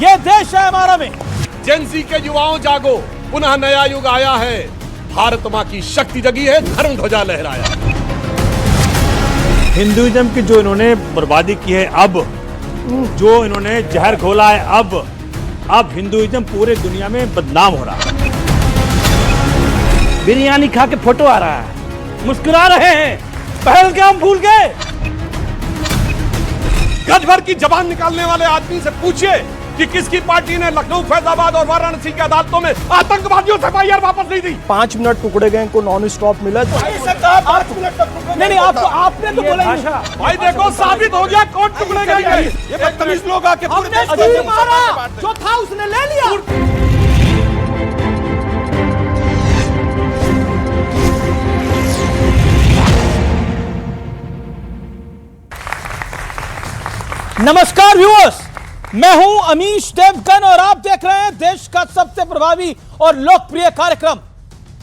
ये देश है हमारा में। जेंजी के युवाओं जागो, पुनः नया युग आया है। भारत मां की शक्ति जगी है, धर्म ध्वजा लहराया। हिंदुइज्म की जो इन्होंने बर्बादी की है, अब जो इन्होंने जहर घोला है, अब हिंदुइज्म पूरे दुनिया में बदनाम हो रहा है। बिरयानी खा के फोटो आ रहा है, मुस्कुरा रहे हैं, पहलगाम भूल गए। गज भर की जबान निकालने वाले आदमी से पूछिए कि किसकी पार्टी ने लखनऊ, फैजाबाद और वाराणसी की अदालतों में आतंकवादियों से एफआईआर वापस नहीं दी। 5 मिनट टुकड़े गए को नॉन स्टॉप मिला। नहीं, आपने तो बोला ही। भाई देखो, साबित हो गया कौन टुकड़े गए। ये बदतमीज लोग आके मारा जो था उसने ले लिया। नमस्कार व्यूअर्स, मैं हूं अमीश देवगन और आप देख रहे हैं देश का सबसे प्रभावी और लोकप्रिय कार्यक्रम।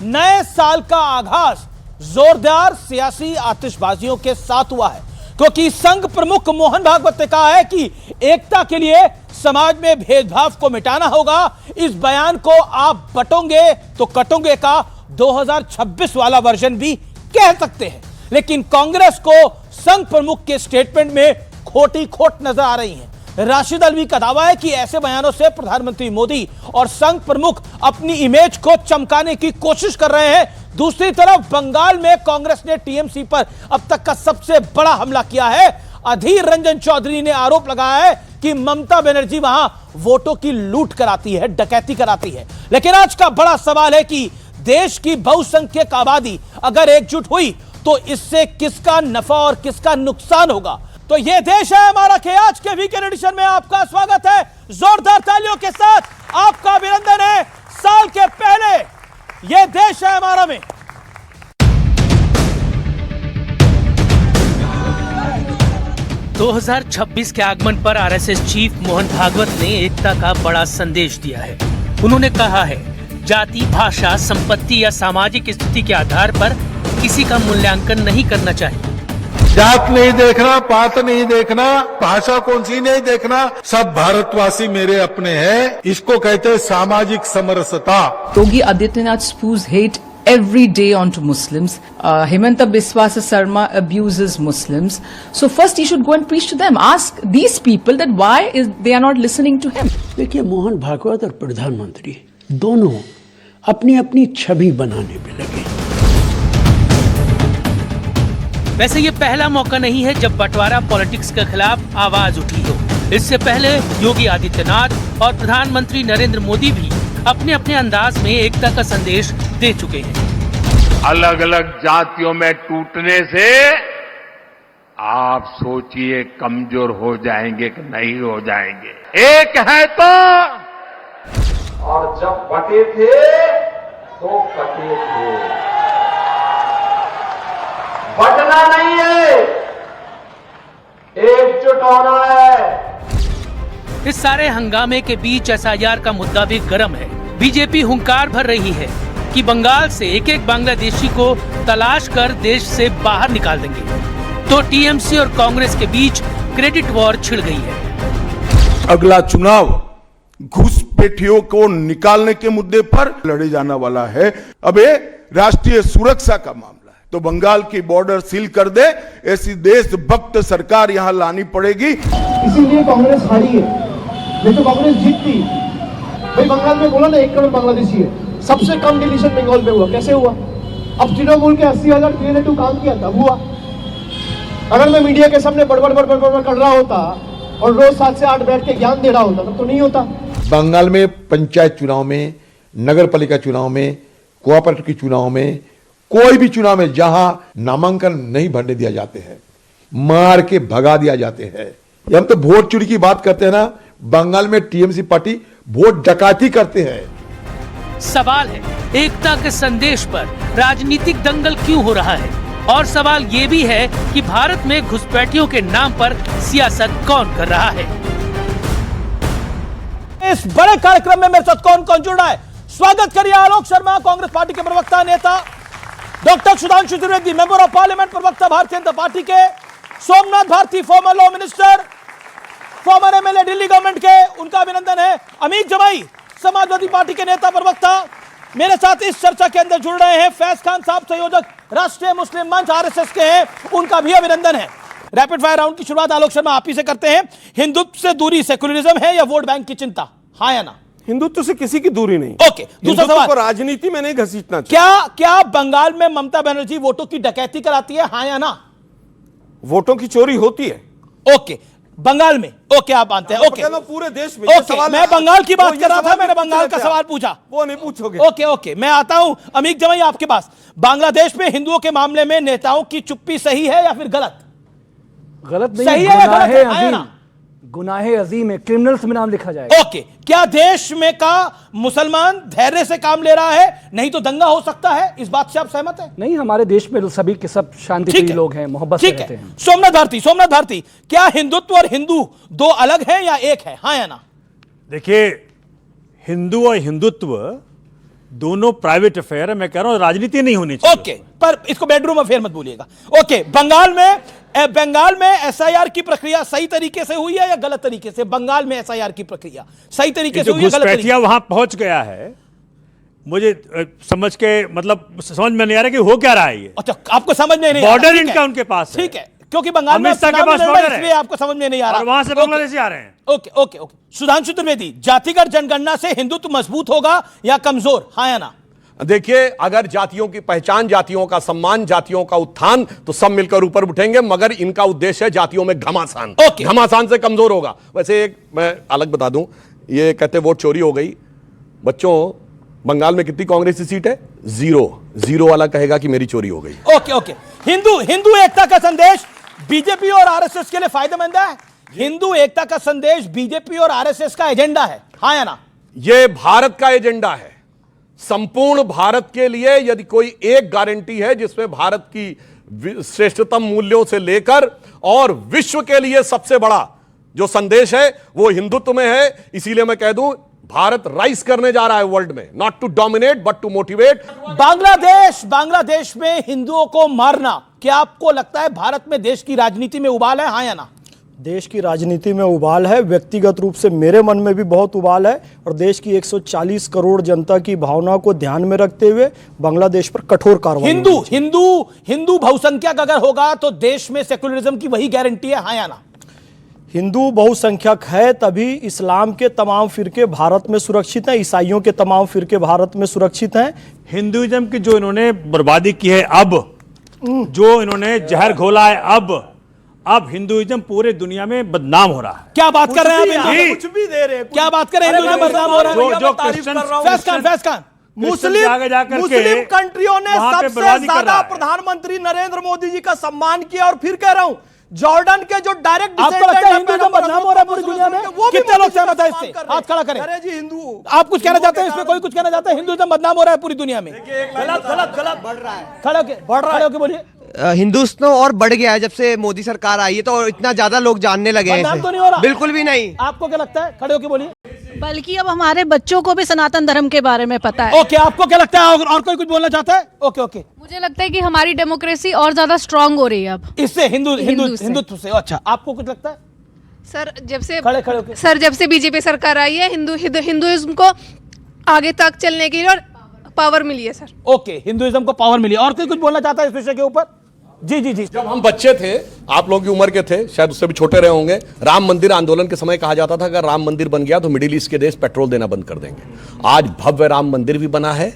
नए साल का आगाज जोरदार सियासी आतिशबाजियों के साथ हुआ है, क्योंकि संघ प्रमुख मोहन भागवत ने कहा है कि एकता के लिए समाज में भेदभाव को मिटाना होगा। इस बयान को आप बटोगे तो कटोगे का 2026 वाला वर्जन भी कह सकते हैं, लेकिन कांग्रेस को संघ प्रमुख के स्टेटमेंट में खोटी खोट नजर आ रही है। राशिद अलवी का दावा है कि ऐसे बयानों से प्रधानमंत्री मोदी और संघ प्रमुख अपनी इमेज को चमकाने की कोशिश कर रहे हैं। दूसरी तरफ बंगाल में कांग्रेस ने टीएमसी पर अब तक का सबसे बड़ा हमला किया है। अधीर रंजन चौधरी ने आरोप लगाया है कि ममता बनर्जी वहां वोटों की लूट कराती है, डकैती कराती है। लेकिन आज का बड़ा सवाल है कि देश की बहुसंख्यक आबादी अगर एकजुट हुई तो इससे किसका नफा और किसका नुकसान होगा। तो ये देश है हमारा के आज के वीकेंड एडिशन में आपका स्वागत है। जोरदार तालियों के साथ आपका अभिनंदन है। साल के पहले ये देश है हमारा में 2026 के आगमन पर आरएसएस चीफ मोहन भागवत ने एकता का बड़ा संदेश दिया है। उन्होंने कहा है, जाति, भाषा, संपत्ति या सामाजिक स्थिति के आधार पर किसी का मूल्यांकन नहीं करना चाहिए। जात नहीं देखना, पात नहीं देखना, भाषा कौन सी नहीं देखना, सब भारतवासी मेरे अपने हैं। इसको कहते हैं सामाजिक समरसता। Yogi Adityanath spews hate every day onto Muslims. Himanta Biswa Sarma abuses Muslims. So first he should go and preach to them. Ask these people that why they are not listening to him. देखिए, मोहन भागवत और प्रधानमंत्री दोनों अपनी अपनी छवि बनाने में लगे। वैसे ये पहला मौका नहीं है जब बंटवारा पॉलिटिक्स के खिलाफ आवाज उठी हो। इससे पहले योगी आदित्यनाथ और प्रधानमंत्री नरेंद्र मोदी भी अपने अपने अंदाज में एकता का संदेश दे चुके हैं। अलग अलग जातियों में टूटने से आप सोचिए कमजोर हो जाएंगे कि नहीं हो जाएंगे। एक है तो, और जब बटे थे तो कटे थे। बटना नहीं है, एकजुट होना है। इस सारे हंगामे के बीच एसआईआर का मुद्दा भी गर्म है। बीजेपी हुंकार भर रही है कि बंगाल से एक एक बांग्लादेशी को तलाश कर देश से बाहर निकाल देंगे। तो टीएमसी और कांग्रेस के बीच क्रेडिट वॉर छिड़ गई है। अगला चुनाव घुसपैठियों को निकालने के मुद्दे पर लड़े जाने वाला है। अब ये राष्ट्रीय सुरक्षा का मामला, तो बंगाल की बॉर्डर सील कर दे, ऐसी देशभक्त सरकार यहां लानी पड़ेगी। इसीलिए कांग्रेस हारी है, नहीं तो कांग्रेस जीतती। भाई बंगाल में बोला ना 1 करोड़ बांग्लादेशी है, सबसे कम डिलीशन बंगाल में हुआ। कैसे हुआ? अब तृणमूल के 80,000 क्रिएटिव काम किया तब हुआ। अगर मैं मीडिया के सामने बड़बड़ कर रहा होता और रोज 7 से 8 बैठ के ज्ञान दे रहा होता तब तो नहीं होता। बंगाल में पंचायत चुनाव में, नगर पालिका चुनाव में, कोऑपरेटिव के चुनाव में, कोई भी चुनाव में जहां नामांकन नहीं भरने दिया जाते हैं, मार के भगा दिया जाते हैं। हम तो वोट चोरी की बात करते हैं ना, बंगाल में टीएमसी पार्टी वोट डकैती करते हैं। सवाल है, एकता के संदेश पर राजनीतिक दंगल क्यों हो रहा है? और सवाल ये भी है कि भारत में घुसपैठियों के नाम पर सियासत कौन कर रहा है? इस बड़े कार्यक्रम में मेरे साथ कौन कौन जुड़ रहा है? स्वागत करिए आलोक शर्मा, कांग्रेस पार्टी के प्रवक्ता नेता, doctor Sudhanshu Trivedi, member of parliament, प्रवक्ता भारतीय जनता पार्टी के, Somnath Bharti, former law minister, former MLA Delhi government के, उनका अभिनंदन है। अमीर जमाई समाजवादी पार्टी के नेता प्रवक्ता मेरे साथ इस चर्चा के अंदर जुड़ रहे हैं। फैज खान साहब संयोजक राष्ट्रीय मुस्लिम मंच आरएसएस के हैं, उनका भी अभिनंदन है। रैपिड फायर राउंड की शुरुआत आलोक शर्मा आप ही से करते हैं। हिंदुत्व से दूरी सेकुलरिज्म है या वोट बैंक की चिंता, हाँ या ना? हिंदुत्व से किसी की दूरी नहीं। ओके, दूसरा सवाल को राजनीति में नहीं घसीटना चाहिए। क्या बंगाल में ममता बनर्जी वोटों की डकैती कराती है, हाँ या ना? वोटों की चोरी होती है। ओके, बंगाल में। ओके, आप मानते हैं। ओके, पूरे देश में। ओके, मैं बंगाल की बात कर रहा था, मैंने बंगाल का सवाल पूछा। वो नहीं पूछोगे। ओके ओके, मैं आता हूं अमीर जमाई आपके पास। बांग्लादेश में हिंदुओं के मामले में नेताओं की चुप्पी सही है या फिर गलत? गलत नहीं, सही है या गलत है? गुनाहे अजीम, गुनाहे अजीम है, क्रिमिनल्स में नाम लिखा जाएगा। ओके, क्या देश में का मुसलमान धैर्य से काम ले रहा है, नहीं तो दंगा हो सकता है, इस बात से आप सहमत हैं? नहीं, हमारे देश में सभी के सब शांतिप्रिय लोग हैं, मोहब्बत से रहते हैं। सोमनाथ भारती, क्या हिंदुत्व और हिंदू दो अलग हैं या एक है, हाँ या ना? देखिए, हिंदू और हिंदुत्व दोनों प्राइवेट अफेयर है। मैं कह रहा हूं राजनीति नहीं होनी चाहिए। ओके, पर इसको बेडरूम अफेयर मत भूलिएगा। ओके, बंगाल में एसआईआर की प्रक्रिया सही तरीके से हुई है या गलत तरीके से? बंगाल में एसआईआर की प्रक्रिया सही तरीके से हुई है, गलत तरीके से? वहां पहुंच गया है, मुझे समझ के मतलब समझ में नहीं आ रहा कि हो क्या रहा है ये। अच्छा, आपको समझ में नहीं? बॉर्डर इनका उनके पास है। ठीक है, क्योंकि बंगाल में अमित शाह के पास बॉर्डर है, इसलिए आपको समझ में नहीं आ रहा। और वहां से बांग्लादेशी आ रहे हैं। Okay okay okay, Sudhanshu Trivedi, जातिगत जनगणना से हिंदुत्व मजबूत होगा या कमजोर, हाँ या ना? देखिए, अगर जातियों की पहचान, जातियों का सम्मान, जातियों का उत्थान, तो सब मिलकर ऊपर उठेंगे, मगर इनका उद्देश्य है जातियों में घमासान। घमासान से कमजोर होगा। वैसे एक मैं अलग बता दूं, ये कहते वोट चोरी हो गई। बच्चों, बंगाल में कितनी कांग्रेस की सीट है? 0 वाला कहेगा कि मेरी चोरी हो गई। ओके ओके, हिंदू एकता का संदेश बीजेपी और आरएसएस के लिए फायदेमंद है? हिंदू एकता का संदेश बीजेपी और आरएसएस का एजेंडा है, हाँ या ना? यह भारत का एजेंडा है। संपूर्ण भारत के लिए यदि कोई एक गारंटी है जिसमें भारत की श्रेष्ठतम मूल्यों से लेकर और विश्व के लिए सबसे बड़ा जो संदेश है वो हिंदुत्व में है। इसीलिए मैं कह दूं, भारत राइज करने जा रहा है वर्ल्ड में, not to dominate but to motivate. Bangladesh में हिंदुओं को मारना, क्या आपको लगता है भारत में देश की राजनीति में उबाल है, हाँ या ना? देश की राजनीति में उबाल है, व्यक्तिगत रूप से मेरे मन में भी बहुत उबाल है, और देश की 140 करोड़ जनता की भावना को ध्यान में रखते हुए बांग्लादेश पर कठोर कार्रवाई। हिंदू बहुसंख्यक अगर होगा तो देश में सेकुलरिज्म की वही गारंटी है, हाँ या ना? हिंदू बहुसंख्यक है तभी इस्लाम के तमाम फिरके भारत में सुरक्षित हैं, ईसाइयों के तमाम फिरके भारत में सुरक्षित हैं। हिंदुइज्म की जो इन्होंने बर्बादी की है, अब जो इन्होंने जहर घोला है, अब हिंदुइज्म पूरे दुनिया में बदनाम हो रहा है। क्या बात कर रहे हैं आप? कुछ भी दे रहे हैं, क्या बात कर रहे हैं? हिंदुइज्म बदनाम हो रहा है? जो क्रिश्चियन फैज खान, मुस्लिम कंट्रियों ने सबसे ज्यादा प्रधानमंत्री नरेंद्र मोदी जी का सम्मान किया, और फिर कह रहा हूं, जॉर्डन के जो डायरेक्ट आपको लगता है हिंदुइज्म बदनाम हो रहा है पूरी दुनिया में? कितने लोग सहमत हैं इससे? हाथ खड़ा करें। अरे जी, हिंदू, आप कुछ कहना चाहते हैं इसमें? कोई कुछ कहना चाहता है? हिंदुइज्म बदनाम हो रहा है पूरी दुनिया में? गलत बढ़ रहा है, खड़े होके बोलिए। हिंदुस्तान और बढ़ गया है जब से मोदी सरकार आई है, तो इतना ज्यादा लोग जानने लगे हैं इसे। तो नहीं हो रहा? बिल्कुल भी नहीं। आपको क्या लगता है? खड़े होके बोलिए। बल्कि अब हमारे बच्चों को भी सनातन धर्म के बारे में पता है। ओके, आपको क्या लगता है? और कोई कुछ बोलना चाहता है? ओके ओके, मुझे लगता है कि हमारी डेमोक्रेसी और ज्यादा स्ट्रांग हो रही है अब इससे, हिंदुत्व से। अच्छा, आपको कुछ लगता है? सर, जब से खड़े होके। सर, जब से बीजेपी सरकार आई है, हिंदुइज्म को आगे तक चलने के लिए और पावर मिली है सर। ओके, हिंदुइज्म को पावर मिली। और कोई कुछ बोलना चाहता है इस विषय के ऊपर? जी जी जी। जब हम बच्चे थे, आप लोगों की उम्र के थे, शायद उससे भी छोटे रहे होंगे, राम मंदिर आंदोलन के समय कहा जाता था अगर राम मंदिर बन गया तो मिडिल ईस्ट के देश पेट्रोल देना बंद कर देंगे। आज भव्य राम मंदिर भी बना है,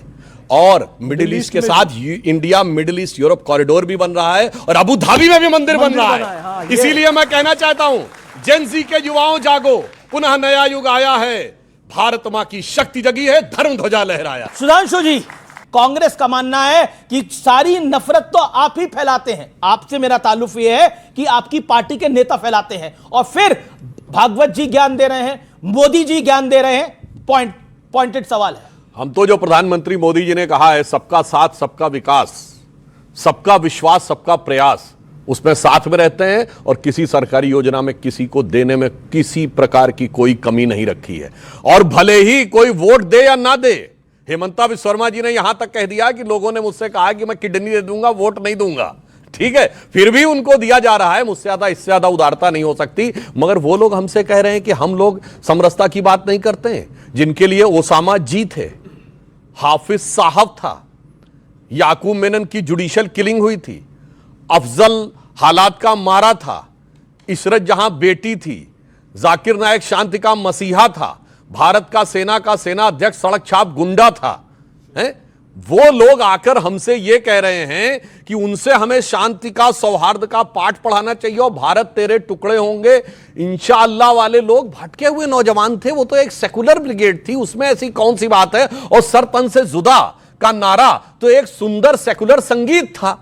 और मिडिल ईस्ट के साथ India middle east Europe corridor भी बन रहा है, और अबू धाबी में भी मंदिर बन रहा है। इसीलिए मैं कहना चाहता हूं, जेन ज़ी के युवाओं जागो, पुनः नया युग आया है, भारत मां की शक्ति जगी है, धर्म ध्वजा लहराया। सुधांशु जी, कांग्रेस का मानना है कि सारी नफरत तो आप ही फैलाते हैं, आपसे मेरा ताल्लुक यह है कि आपकी पार्टी के नेता फैलाते हैं, और फिर भागवत जी ज्ञान दे रहे हैं, मोदी जी ज्ञान दे रहे हैं। पॉइंटेड सवाल है। हम तो जो प्रधानमंत्री मोदी जी ने कहा है, सबका साथ सबका विकास, सबका विश्वास सबका प्रयास, उसमें साथ में रहते हैं, और किसी सरकारी योजना में किसी को देने में किसी प्रकार की कोई कमी नहीं रखी है। और भले ही कोई वोट दे या ना दे, हेमंता विश्व शर्मा जी ने यहां तक कह दिया कि लोगों ने मुझसे कहा कि मैं किडनी दे दूंगा, वोट नहीं दूंगा। ठीक है, फिर भी उनको दिया जा रहा है। मुझसे ज्यादा, इससे ज्यादा उदारता नहीं हो सकती। मगर वो लोग हमसे कह रहे हैं कि हम लोग समरसता की बात नहीं करते हैं, जिनके लिए ओसामा जी थे, हाफिज साहब था, याकूब मेनन की जुडिशियल किलिंग हुई थी, अफजल हालात का मारा था, इशरत जहां बेटी थी, जाकिर नायक शांति का मसीहा था, भारत का सेना अध्यक्ष सड़क छाप गुंडा था, हैं? वो लोग आकर हमसे ये कह रहे हैं कि उनसे हमें शांति का, सौहार्द का पाठ पढ़ाना चाहिए और भारत तेरे टुकड़े होंगे इंशाअल्लाह वाले लोग भटके हुए नौजवान थे। वो तो एक सेकुलर ब्रिगेड थी, उसमें ऐसी कौन सी बात है। और सर तन से जुदा का नारा तो एक सुंदर सेकुलर संगीत था,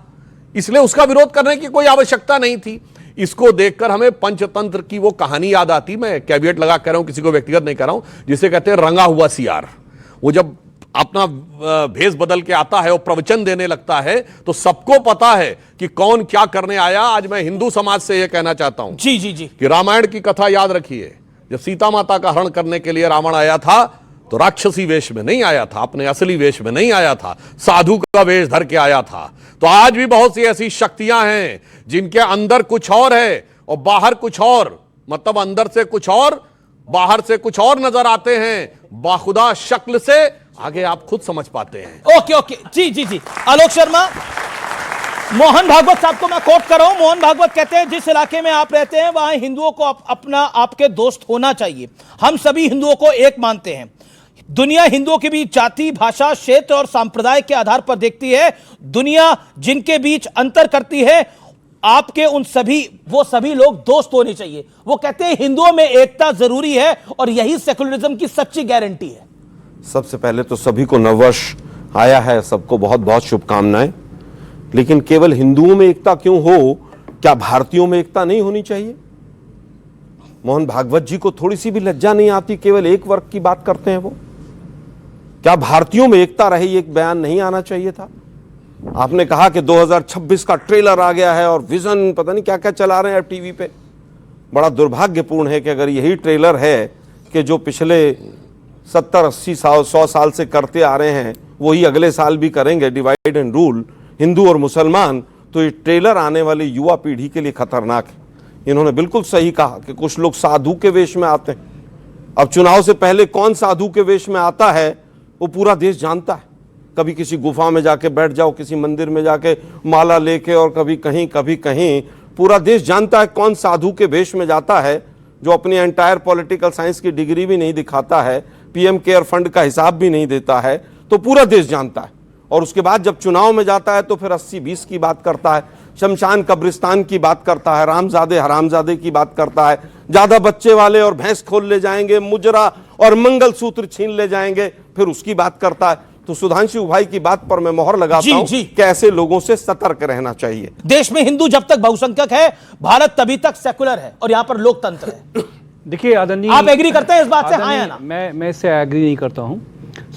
इसलिए उसका विरोध करने की कोई आवश्यकता नहीं थी। इसको देखकर हमें पंचतंत्र की वो कहानी याद आती, मैं कैविएट लगा कह रहा हूं, किसी को व्यक्तिगत नहीं कर रहा हूं, जिसे कहते हैं रंगा हुआ सियार। वो जब अपना भेष बदल के आता है और प्रवचन देने लगता है तो सबको पता है कि कौन क्या करने आया। आज मैं हिंदू समाज से यह कहना चाहता हूं जी जी जी कि रामायण की कथा याद रखिए। जब सीता माता का हरण करने के लिए रावण आया था तो राक्षसी वेश में नहीं आया था, अपने असली वेश में नहीं आया था, साधु का वेश धर के आया था। तो आज भी बहुत सी ऐसी शक्तियां हैं जिनके अंदर कुछ और है और बाहर कुछ और, मतलब अंदर से कुछ और, बाहर से कुछ और नजर आते हैं। बाखुदा शक्ल से आगे आप खुद समझ पाते हैं। ओके ओके, जी जी जी। आलोक शर्मा, मोहन भागवत साहब को मैं कोट कर रहा हूं। मोहन भागवत कहते हैं जिस इलाके में आप रहते हैं वहां हिंदुओं को अपना आपके दोस्त होना चाहिए। हम सभी हिंदुओं को एक मानते हैं। दुनिया हिंदुओं के बीच जाति, भाषा, क्षेत्र और संप्रदाय के आधार पर देखती है। दुनिया जिनके बीच अंतर करती है, आपके उन सभी लोग दोस्त होने चाहिए। वो कहते हैं हिंदुओं में एकता जरूरी है और यही सेकुलरिज्म की सच्ची गारंटी है। सबसे पहले तो सभी को नववर्ष आया है, सबको बहुत बहुत शुभकामनाएं। लेकिन केवल हिंदुओं में एकता क्यों हो, क्या भारतीयों में एकता नहीं होनी चाहिए? मोहन भागवत जी को थोड़ी सी भी लज्जा नहीं आती? केवल एक वर्ग की बात करते हैं वो। क्या भारतीयों में एकता रही, एक बयान नहीं आना चाहिए था? आपने कहा कि 2026 का ट्रेलर आ गया है और विजन पता नहीं क्या क्या चला रहे हैं टीवी पे। बड़ा दुर्भाग्यपूर्ण है कि अगर यही ट्रेलर है कि जो पिछले 70, 80 साल, 100 साल से करते आ रहे हैं वही अगले साल भी करेंगे, डिवाइड एंड रूल, हिंदू और मुसलमान, तो ये ट्रेलर आने वाली युवा पीढ़ी के लिए खतरनाक है। इन्होंने बिल्कुल सही कहा कि कुछ लोग साधु के वेश में आते हैं। अब चुनाव से पहले कौन साधु के वेश में आता है वो पूरा देश जानता है। कभी किसी गुफा में जाके बैठ जाओ, किसी मंदिर में जाके माला लेके, और कभी कहीं पूरा देश जानता है कौन साधु के वेश में जाता है, जो अपनी एंटायर पॉलिटिकल साइंस की डिग्री भी नहीं दिखाता है, पीएम केयर फंड का हिसाब भी नहीं देता है, तो पूरा देश जानता है। और उसके बाद जब चुनाव में जाता है तो फिर 80-20 की बात करता है, शमशान कब्रिस्तान की बात करता है, रामजादे हरामजादे की बात करता है, ज्यादा बच्चे वाले और भैंस खोल ले जाएंगे, मुजरा और मंगलसूत्र छीन ले जाएंगे, फिर उसकी बात करता है। तो सुधांशु भाई की बात पर मैं मोहर लगाता हूं कि ऐसे लोगों से सतर्क रहना चाहिए। देश में हिंदू जब तक बहुसंख्यक है, भारत तभी तक सेकुलर है और यहां पर लोकतंत्र है। देखिए आदरणीय, आप एग्री करते हैं इस बात से, हाँ या ना? मैं इससे एग्री नहीं करता हूं।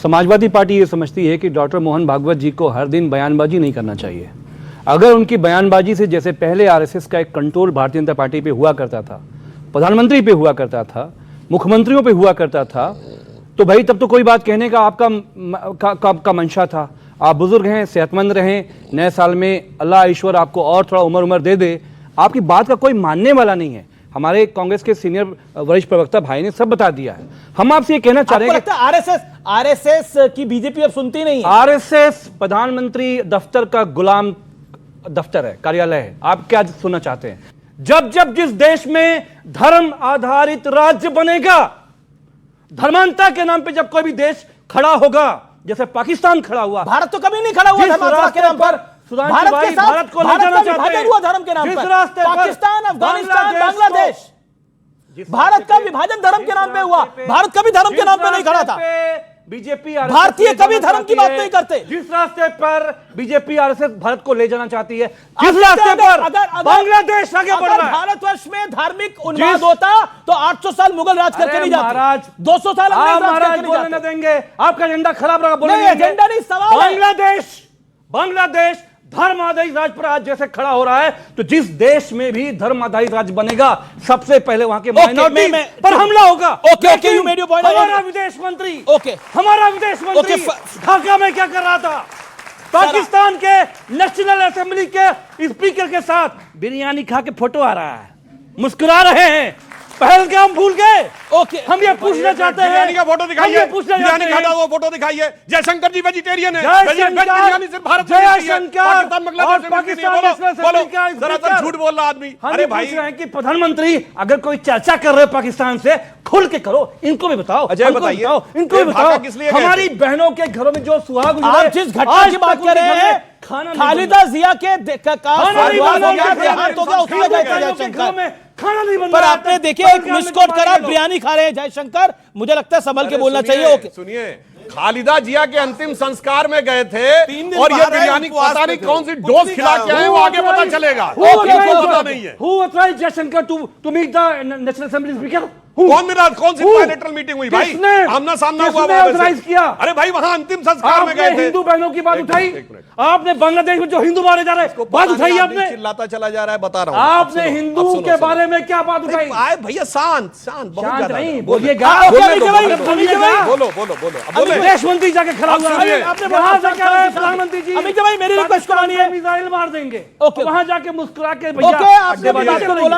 समाजवादी पार्टी ये समझती है कि डॉक्टर मोहन भागवत जी को हर दिन बयानबाजी नहीं करना चाहिए। अगर उनकी बयानबाजी से, जैसे पहले आरएसएस का एक कंट्रोल भारतीय जनता पार्टी पे हुआ करता था, प्रधानमंत्री पे हुआ करता था, मुख्यमंत्रियों पे हुआ करता था, तो भाई तब तो कोई बात कहने का आपका मंशा था। आप बुजुर्ग हैं, सेहतमंद रहें, नए साल में अल्लाह ईश्वर आपको और थोड़ा उम्र दे दे, आपकी बात का कोई मानने वाला नहीं है। हमारे कांग्रेस के सीनियर वरिष्ठ प्रवक्ता भाई ने सब बता दिया है। हम आपसे ये कहना चाह रहे हैं कि आरएसएस की बीजेपी अब सुनती नहीं है। आरएसएस प्रधानमंत्री दफ्तर का गुलाम दफ्तर है, कार्यालय है। आप क्या सुनना चाहते हैं? जब जिस देश में धर्म आधारित राज्य बनेगा, धर्मांता के नाम पे जब कोई भी देश खड़ा होगा, जैसे पाकिस्तान खड़ा हुआ, भारत तो कभी नहीं खड़ा हुआ धर्मांता के नाम पर। भारत को ले जाना चाहते हैं धर्म के नाम पर। पाकिस्तान, अफगानिस्तान, बांग्लादेश, भारत का विभाजन धर्म के नाम पे हुआ। भारत कभी धर्म के नाम पे नहीं खड़ा था। बीजेपी भारतीय कभी धर्म की बात नहीं करते। जिस रास्ते पर बीजेपी आरएसएस भारत को ले जाना चाहती है, जिस रास्ते पर बांग्लादेश आगे बढ़ रहा है। भारतवर्ष में धार्मिक उन्माद होता तो 800 साल मुगल राज करके नहीं जाते, महाराज 200 साल महाराज बोलने देंगे, आपका एजेंडा खराब रहा, बोलेंगे एजेंडा नहीं, सवाल। बांग्लादेश धर्म आधारित राज्य पर आज जैसे खड़ा हो रहा है, तो जिस देश में भी धर्म आधारित राज्य बनेगा, सबसे पहले वहां के माइनॉरिटी पर हमला होगा। You made your point. हमारा विदेश मंत्री ढाका में क्या कर रहा था? पाकिस्तान के नेशनल असेंबली के स्पीकर के साथ बिरयानी खा के फोटो आ रहा है, मुस्कुरा रहे हैं। पहलगाम भूल गए। ओके, हम ये पूछना चाहते हैं, बिरयानी का फोटो दिखाइए, बिरयानी खाता हुआ फोटो दिखाइए। जयशंकर जी वेजिटेरियन है, बिरयानी सिर्फ भारत में नहीं है, पाकिस्तान बांग्लादेश में नहीं है। बोलो जरा झूठ बोल रहा आदमी। अरे भाई रहे हैं कि प्रधानमंत्री अगर कोई चर्चा कर रहे हो पाकिस्तान से, खुल के करो, इनको भी बताओ। अजय बताइए, इनको भी बताओ, हमारी बहनों के घरों में जो सुहाग, आप जिस घटना की बात कर रहे हैं, खालिदा जिया के खाना नहीं बन, पर आपने देखिए एक मिसकोट करा, बिरयानी खा रहे हैं जयशंकर। मुझे लगता है संभल के बोलना चाहिए। ओके सुनिए, खालिदा जिया के अंतिम संस्कार में गए थे और ये बिरयानी पता नहीं कौन सी डोज खिला के आए, वो आगे पता चलेगा। पता नहीं है Who authorized Jaishankar to meet the National Assembly Speaker? कौन मिला? कौन सी बायलैटरल मीटिंग हुई भाई? आमना सामना हुआ? ऑथराइज किया? अरे भाई वहां अंतिम संस्कार में गए थे। हिंदू बहनों की बात उठाई आपने, बांग्लादेश में जो हिंदू मारे जा रहे हैं बात उठाई आपने, चिल्लाता चला जा रहा है, बता रहा हूं। आपने हिंदू के बारे में क्या बात उठाई? भैया शांत बहुत नहीं बोलिएगा, बोलो बोलो बोलो। विदेश मंत्री जाके खड़ा हुआ है, आपने वहां से क्या है प्रधानमंत्री जी, अमित भाई मेरी रिक्वेस्ट को मानिए, मिसाइल मार देंगे। वहां जाके मुस्कुरा के बोला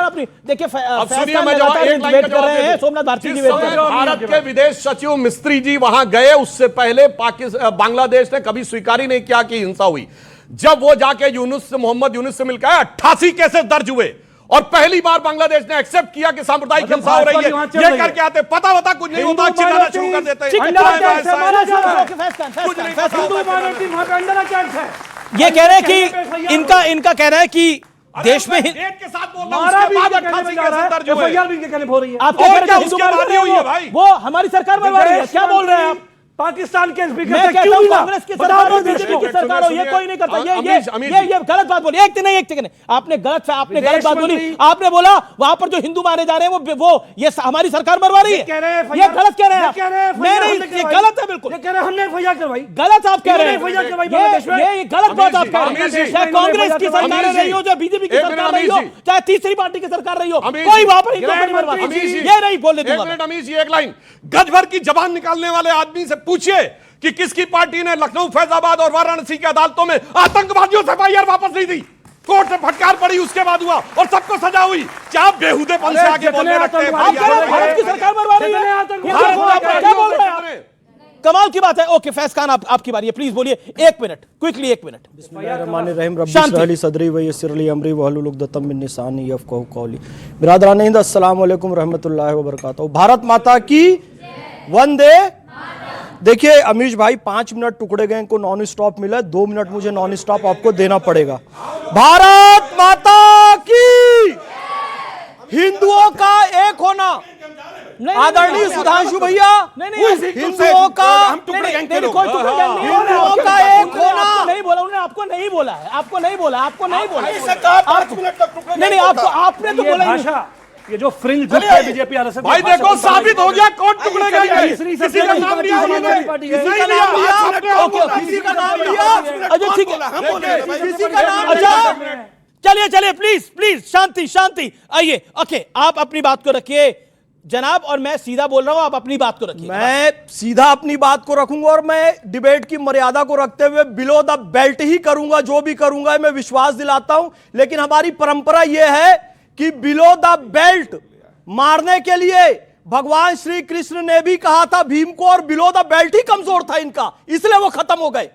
अपनी। देखिए वेट कर रहे हैं, सोमनाथ भारती जी भारत के विदेश सचिव मिस्त्री जी वहां गए, उससे पहले बांग्लादेश ने कभी स्वीकार ही नहीं किया कि हिंसा हुई। जब वो जाके मोहम्मद यूनुस से मिलकर 88 केसेस दर्ज हुए और पहली बार बांग्लादेश ने एक्सेप्ट किया कि सांप्रदायिक हिंसा हो रही है। ये करके आते पता कुछ नहीं होता, चिल्लाना शुरू कर देते हैं। ये कह रहे हैं कि इनका कहना है कि देश में के साथ बोल रहा हूं, उसके बाद 88 केसेस दर्ज हुए। भाई वो हमारी सरकार बनवा रही है, क्या बोल रहे हैं आप? पाकिस्तान के स्पीकर मैं कहता हूं कांग्रेस की सरकार हो, बीजेपी की सरकार हो, ये कोई नहीं करता। ये गलत बात बोली। एक नहीं आपने गलत बात बोली। आपने बोला वहां पर जो हिंदू मारे जा रहे हैं वो ये हमारी सरकार मरवा रही है, ये गलत कह रहे हैं। नहीं ये गलत है, बिल्कुल हमने एफआईआर करवाई, गलत आप कह रहे हैं, ये गलत बात आप कह रहे हैं। चाहे कांग्रेस की सरकार रही हो, चाहे बीजेपी की सरकार रही हो, चाहे तीसरी पार्टी की सरकार रही हो, कोई वहां पर हिंदू नहीं मरवा। ये नहीं बोलने दूंगा। अमीश एक लाइन, गज भर की जबान निकालने वाले आदमी से पूछिए कि किसकी पार्टी ने लखनऊ, फैजाबाद और वाराणसी की अदालतों में आतंकवादियों से एफआईआर वापस नहीं दी। कोर्ट से फटकार पड़ी, उसके बाद हुआ और सबको सजा हुई। क्या बेहुदेपन से आगे बोलने लगते हैं? भारत की सरकार मरवा रही है, क्या बोल रहे हैं? कमाल की बात है। ओके फैज खान आपकी बारी है, प्लीज बोलिए। 1 मिनट क्विकली, 1 मिनट। बिस्मिल्लाहिर्रहमानिर्रहीम, रब्बी इश्रह ली सदरी व यस्सिर ली अमरी वहलुल उक़दतम मिन लिसानी यफ़क़हू क़ौली। बिरादरान हिंद, अस्सलाम वालेकुम रहमतुल्लाहि व बरकातहू। भारत माता की वंदे। देखिए अमीश भाई, 5 मिनट टुकड़े गए को नॉन स्टॉप मिला, 2 मिनट मुझे नॉन स्टॉप आपको देना पड़ेगा। भारत माता की, हिंदुओं का एक होना। आदरणीय सुधांशु भैया, हिंदुओं का एक होना नहीं बोला उन्होंने, आपको नहीं बोला है, आपको नहीं बोला। नहीं आपने तो बोला ही। ये जो फ्रिंज ग्रुप है बीजेपी आरएसएस, भाई देखो साबित हो गया, कौन टुकड़े गए, किसी का नाम लिया, किसी का नाम लिया। अच्छा ठीक है, किसी का नाम। अच्छा चलिए प्लीज शांति आइए। ओके आप अपनी बात को रखिए जनाब, और मैं सीधा बोल रहा हूं, आप अपनी बात को रखिए। मैं सीधा अपनी बात को रखूंगा और मैं डिबेट की मर्यादा को रखते हुए बिलो द बेल्ट ही करूंगा। जो भी करूंगा मैं विश्वास दिलाता हूं, लेकिन हमारी परंपरा यह है कि बिलो द बेल्ट मारने के लिए भगवान श्री कृष्ण ने भी कहा था भीम को, और बिलो द बेल्ट ही कमजोर था इनका, इसलिए वो खत्म हो गए।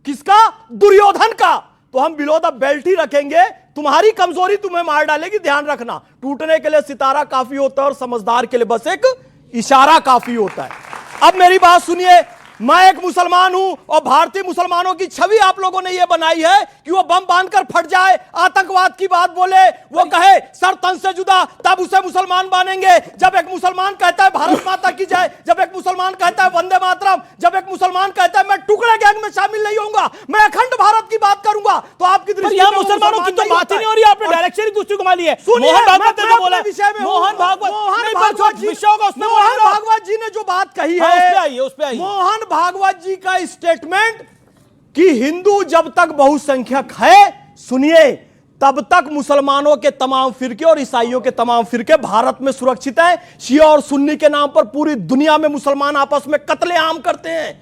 किसका? दुर्योधन का। तो हम बिलो द बेल्ट ही रखेंगे। तुम्हारी कमजोरी तुम्हें मार डालेगी, ध्यान रखना। टूटने के लिए सितारा काफी होता है और समझदार के लिए बस एक इशारा काफी होता है। अब मेरी बात सुनिए, मैं एक मुसलमान हूं और भारतीय मुसलमानों की छवि आप लोगों ने यह बनाई है कि वो बम बांधकर फट जाए, आतंकवाद की बात बोले, वो कहे सर तन से जुदा, तब उसे मुसलमान मानेंगे। जब एक मुसलमान कहता है भारत माता की जय, जब एक मुसलमान कहता है वंदे मातरम, जब एक मुसलमान कहता है मैं टुकड़े गैंग में शामिल नहीं होऊंगा, मैं अखंड भारत की बात करूंगा, तो आपकी दृष्टि में मुसलमानों की तो बात ही नहीं हो रही, आपने डायरेक्शन ही दूसरी घुमा ली है। मोहन भागवत ने बोला, मोहन भागवत जी ने जो बात कही है, मोहन भागवत जी का स्टेटमेंट कि हिंदू जब तक बहुसंख्यक है, सुनिए, तब तक मुसलमानों के तमाम फिरके और ईसाइयों के तमाम फिरके भारत में सुरक्षित हैं। शिया और सुन्नी के नाम पर पूरी दुनिया में मुसलमान आपस में कत्लेआम करते हैं।